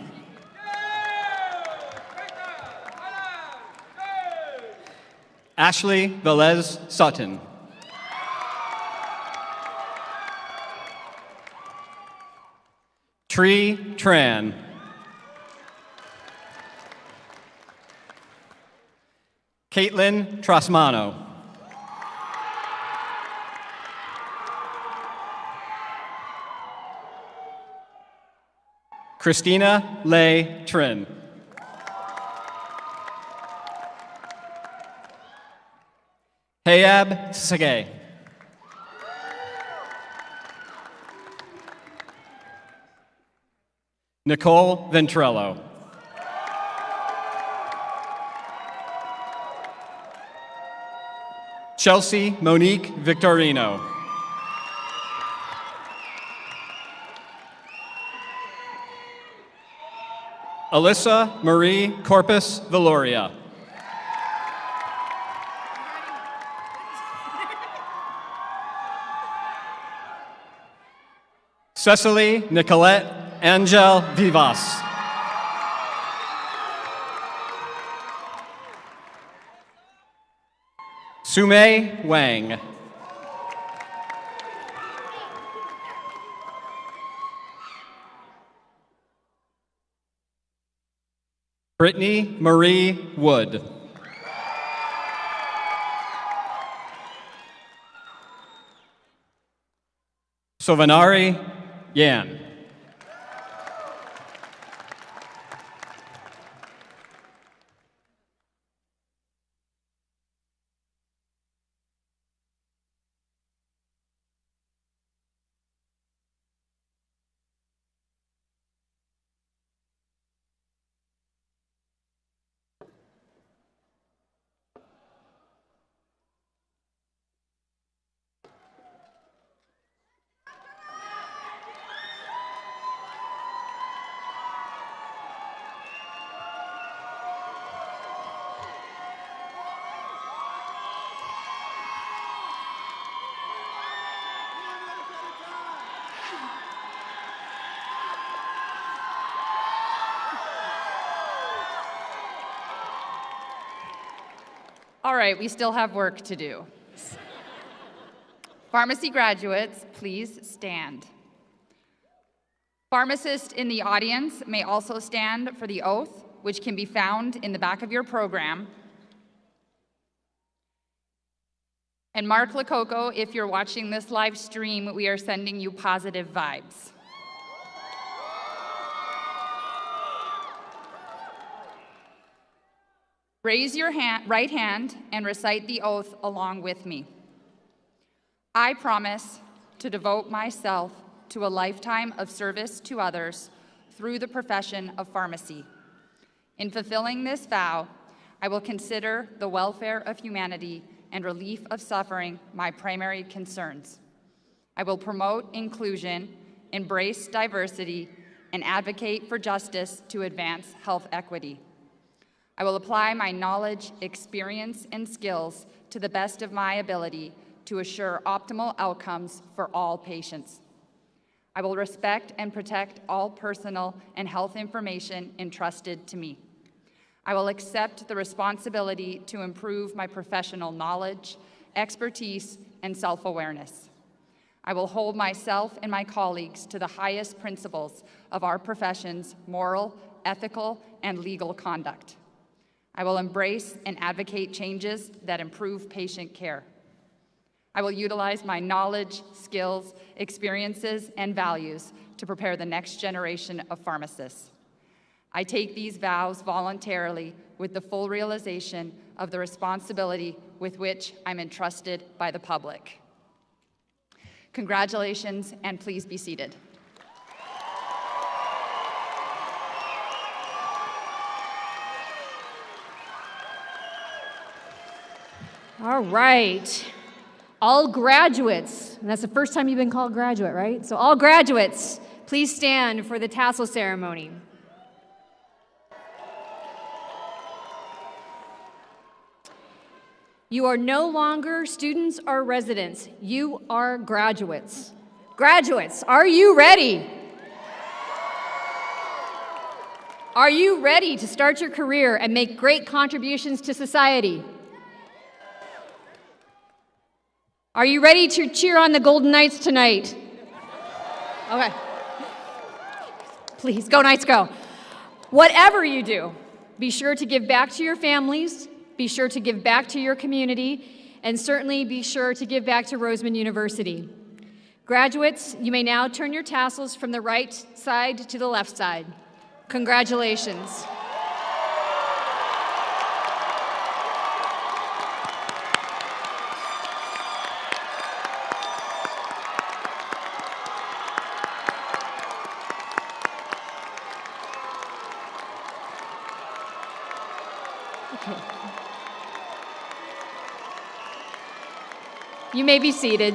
Ashley Velez Sutton. Tree Tran. Caitlin Trasmano. Christina Lay Trin. Hayab Tsage. Nicole Ventrello. Chelsea Monique Victorino. Alyssa Marie Corpus Valoria. Cecily Nicolette Angel Vivas. Sumei Wang. Brittany Marie Wood. Sovanari Yan. All right, we still have work to do. Pharmacy graduates, please stand. Pharmacists in the audience may also stand for the oath, which can be found in the back of your program. And Mark Lococo, if you're watching this live stream, we are sending you positive vibes. Raise your right hand and recite the oath along with me. I promise to devote myself to a lifetime of service to others through the profession of pharmacy. In fulfilling this vow, I will consider the welfare of humanity and relief of suffering my primary concerns. I will promote inclusion, embrace diversity, and advocate for justice to advance health equity. I will apply my knowledge, experience, and skills to the best of my ability to assure optimal outcomes for all patients. I will respect and protect all personal and health information entrusted to me. I will accept the responsibility to improve my professional knowledge, expertise, and self-awareness. I will hold myself and my colleagues to the highest principles of our profession's moral, ethical, and legal conduct. I will embrace and advocate changes that improve patient care. I will utilize my knowledge, skills, experiences, and values to prepare the next generation of pharmacists. I take these vows voluntarily with the full realization of the responsibility with which I'm entrusted by the public. Congratulations, and please be seated. All right. All graduates, and that's the first time you've been called graduate, right? So all graduates, please stand for the tassel ceremony. You are no longer students or residents. You are graduates. Graduates, are you ready? Are you ready to start your career and make great contributions to society? Are you ready to cheer on the Golden Knights tonight? Okay. Please, go Knights, go. Whatever you do, be sure to give back to your families, be sure to give back to your community, and certainly be sure to give back to Roseman University. Graduates, you may now turn your tassels from the right side to the left side. Congratulations. You may be seated.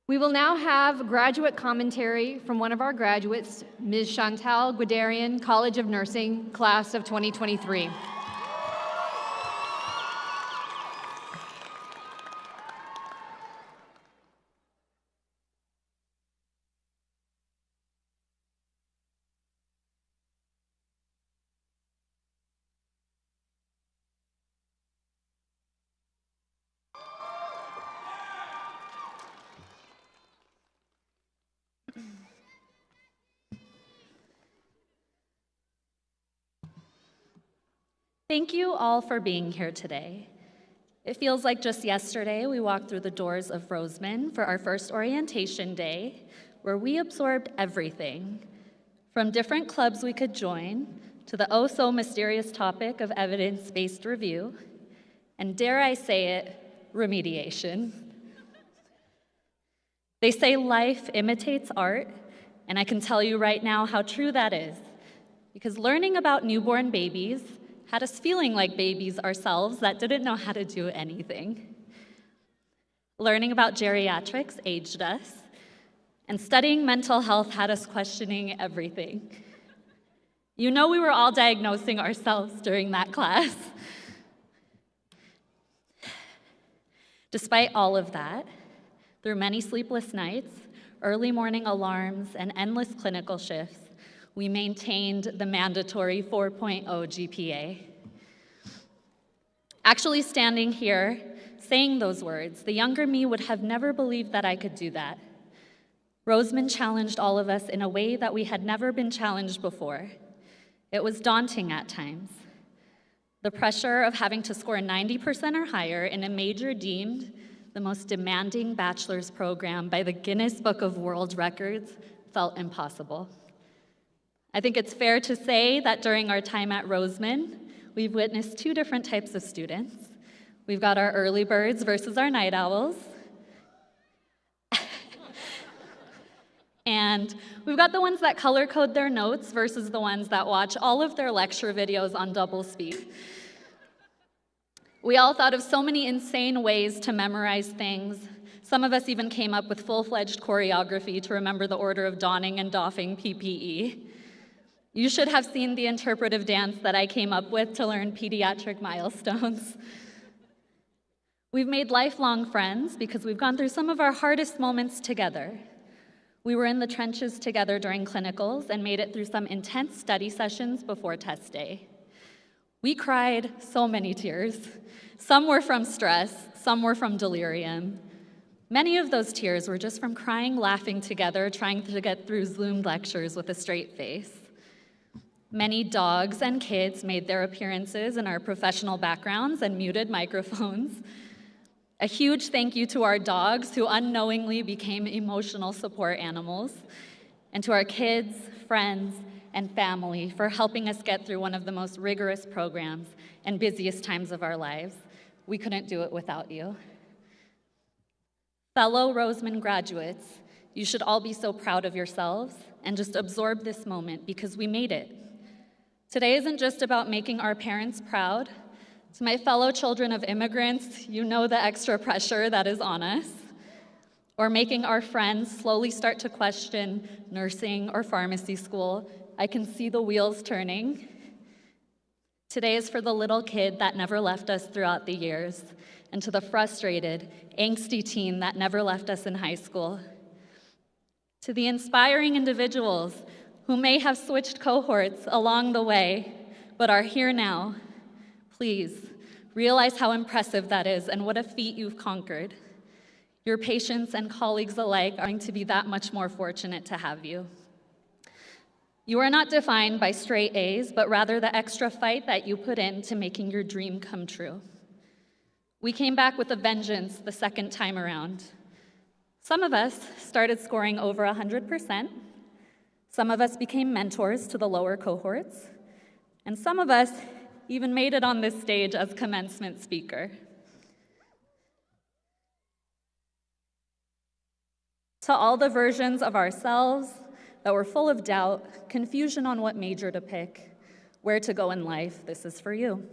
We will now have graduate commentary from one of our graduates, Ms. Chantal Guidarian, College of Nursing, class of 2023. Thank you all for being here today. It feels like just yesterday we walked through the doors of Roseman for our first orientation day, where we absorbed everything, from different clubs we could join, to the oh-so-mysterious topic of evidence-based review, and dare I say it, remediation. They say life imitates art, and I can tell you right now how true that is, because learning about newborn babies had us feeling like babies ourselves that didn't know how to do anything. Learning about geriatrics aged us, and studying mental health had us questioning everything. You know we were all diagnosing ourselves during that class. Despite all of that, through many sleepless nights, early morning alarms, and endless clinical shifts, We maintained the mandatory 4.0 GPA. Actually standing here, saying those words, the younger me would have never believed that I could do that. Roseman challenged all of us in a way that we had never been challenged before. It was daunting at times. The pressure of having to score 90% or higher in a major deemed the most demanding bachelor's program by the Guinness Book of World Records felt impossible. I think it's fair to say that during our time at Roseman, we've witnessed two different types of students. We've got our early birds versus our night owls. And we've got the ones that color code their notes versus the ones that watch all of their lecture videos on double speed. We all thought of so many insane ways to memorize things. Some of us even came up with full-fledged choreography to remember the order of donning and doffing PPE. You should have seen the interpretive dance that I came up with to learn pediatric milestones. We've made lifelong friends because we've gone through some of our hardest moments together. We were in the trenches together during clinicals and made it through some intense study sessions before test day. We cried so many tears. Some were from stress, some were from delirium. Many of those tears were just from crying, laughing together, trying to get through Zoom lectures with a straight face. Many dogs and kids made their appearances in our professional backgrounds and muted microphones. A huge thank you to our dogs who unknowingly became emotional support animals, and to our kids, friends, and family for helping us get through one of the most rigorous programs and busiest times of our lives. We couldn't do it without you. Fellow Roseman graduates, you should all be so proud of yourselves and just absorb this moment because we made it. Today isn't just about making our parents proud. To my fellow children of immigrants, you know the extra pressure that is on us. Or making our friends slowly start to question nursing or pharmacy school. I can see the wheels turning. Today is for the little kid that never left us throughout the years, and to the frustrated, angsty teen that never left us in high school. To the inspiring individuals who may have switched cohorts along the way, but are here now, please realize how impressive that is and what a feat you've conquered. Your patients and colleagues alike are going to be that much more fortunate to have you. You are not defined by straight A's, but rather the extra fight that you put into making your dream come true. We came back with a vengeance the second time around. Some of us started scoring over 100%. Some of us became mentors to the lower cohorts. And some of us even made it on this stage as commencement speaker. To all the versions of ourselves that were full of doubt, confusion on what major to pick, where to go in life, this is for you.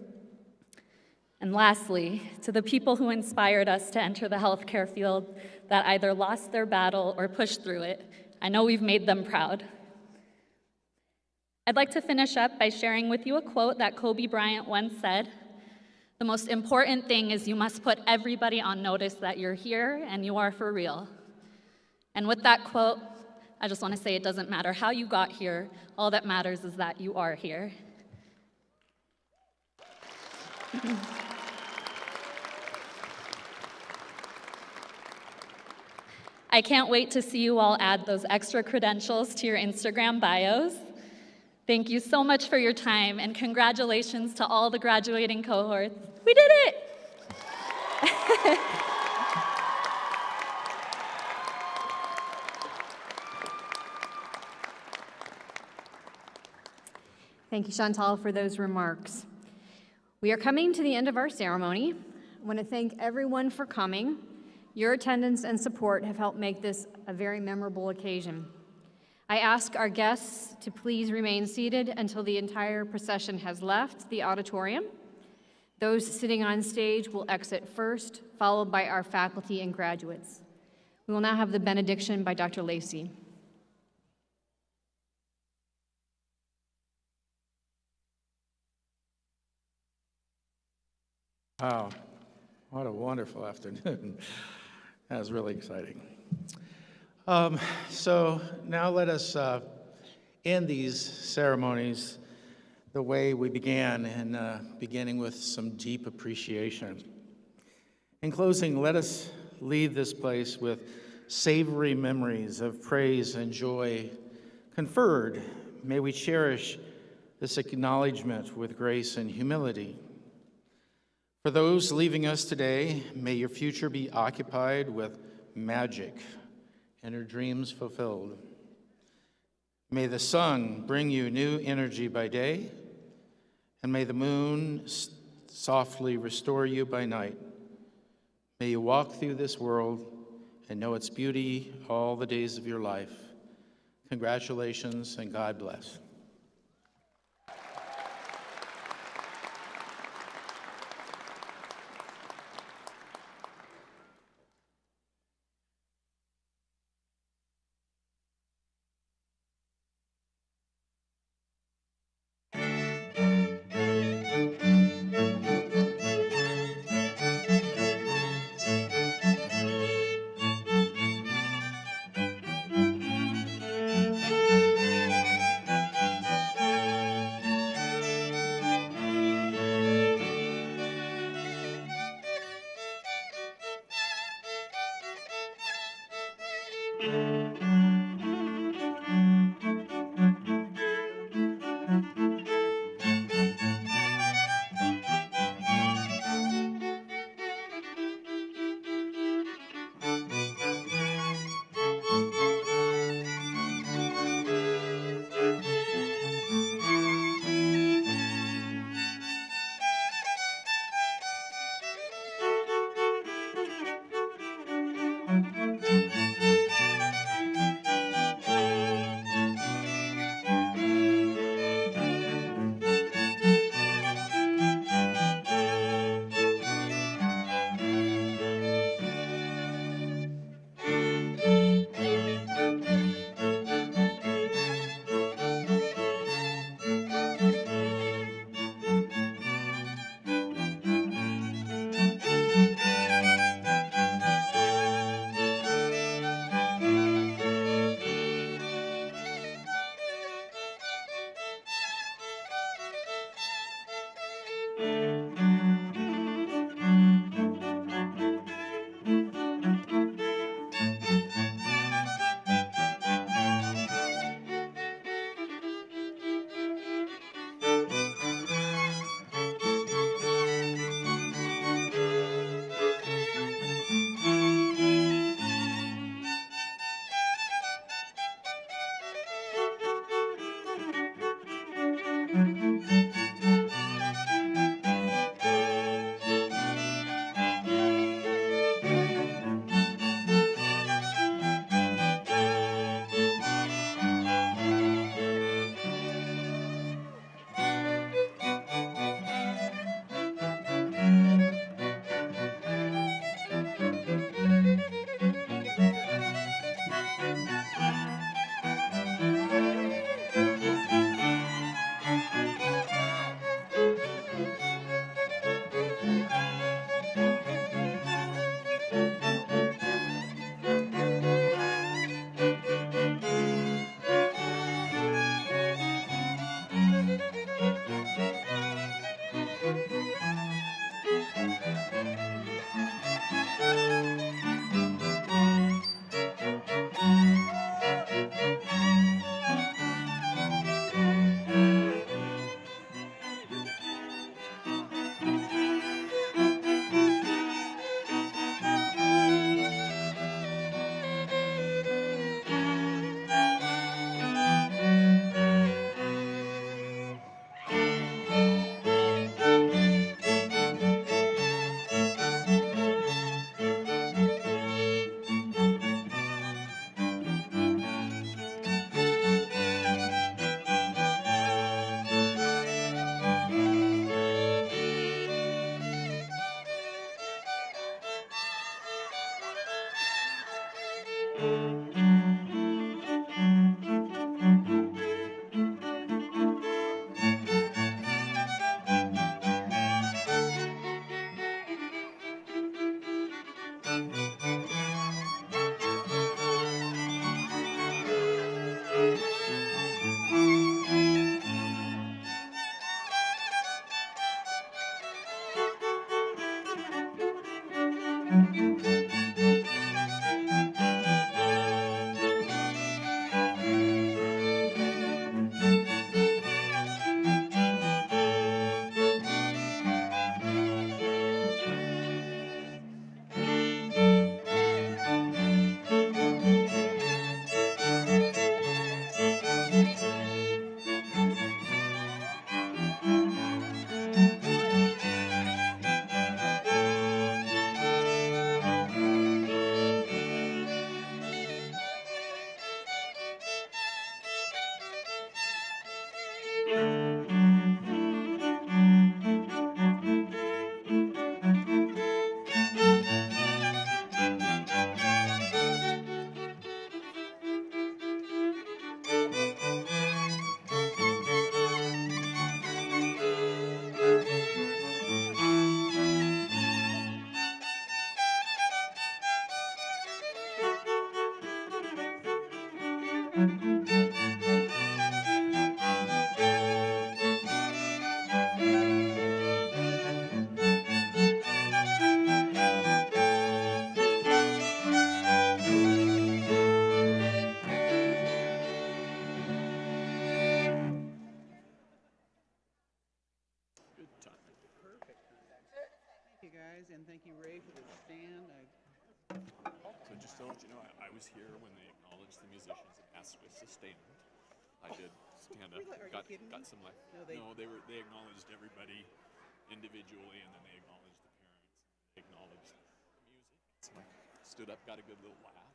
And lastly, to the people who inspired us to enter the healthcare field that either lost their battle or pushed through it, I know we've made them proud. I'd like to finish up by sharing with you a quote that Kobe Bryant once said. The most important thing is you must put everybody on notice that you're here and you are for real. And with that quote, I just want to say it doesn't matter how you got here. All that matters is that you are here. I can't wait to see you all add those extra credentials to your Instagram bios. Thank you so much for your time, and congratulations to all the graduating cohorts. We did it! Thank you, Chantal, for those remarks. We are coming to the end of our ceremony. I want to thank everyone for coming. Your attendance and support have helped make this a very memorable occasion. I ask our guests to please remain seated until the entire procession has left the auditorium. Those sitting on stage will exit first, followed by our faculty and graduates. We will now have the benediction by Dr. Lacey. Wow, what a wonderful afternoon. That was really exciting. So now let us end these ceremonies the way we began, and beginning with some deep appreciation. In closing, let us leave this place with savory memories of praise and joy conferred. May we cherish this acknowledgement with grace and humility. For those leaving us today, may your future be occupied with magic and your dreams fulfilled. May the sun bring you new energy by day, and may the moon softly restore you by night. May you walk through this world and know its beauty all the days of your life. Congratulations and God bless. Thank you, guys, and thank you, Ray, for the stand. So just to let you know, I was here when they acknowledged the musicians and asked us to stand. I did stand up. Really? Are you kidding got me? some No, they acknowledged everybody individually, and then they acknowledged the parents. They acknowledged the music. So I stood up, got a good little laugh.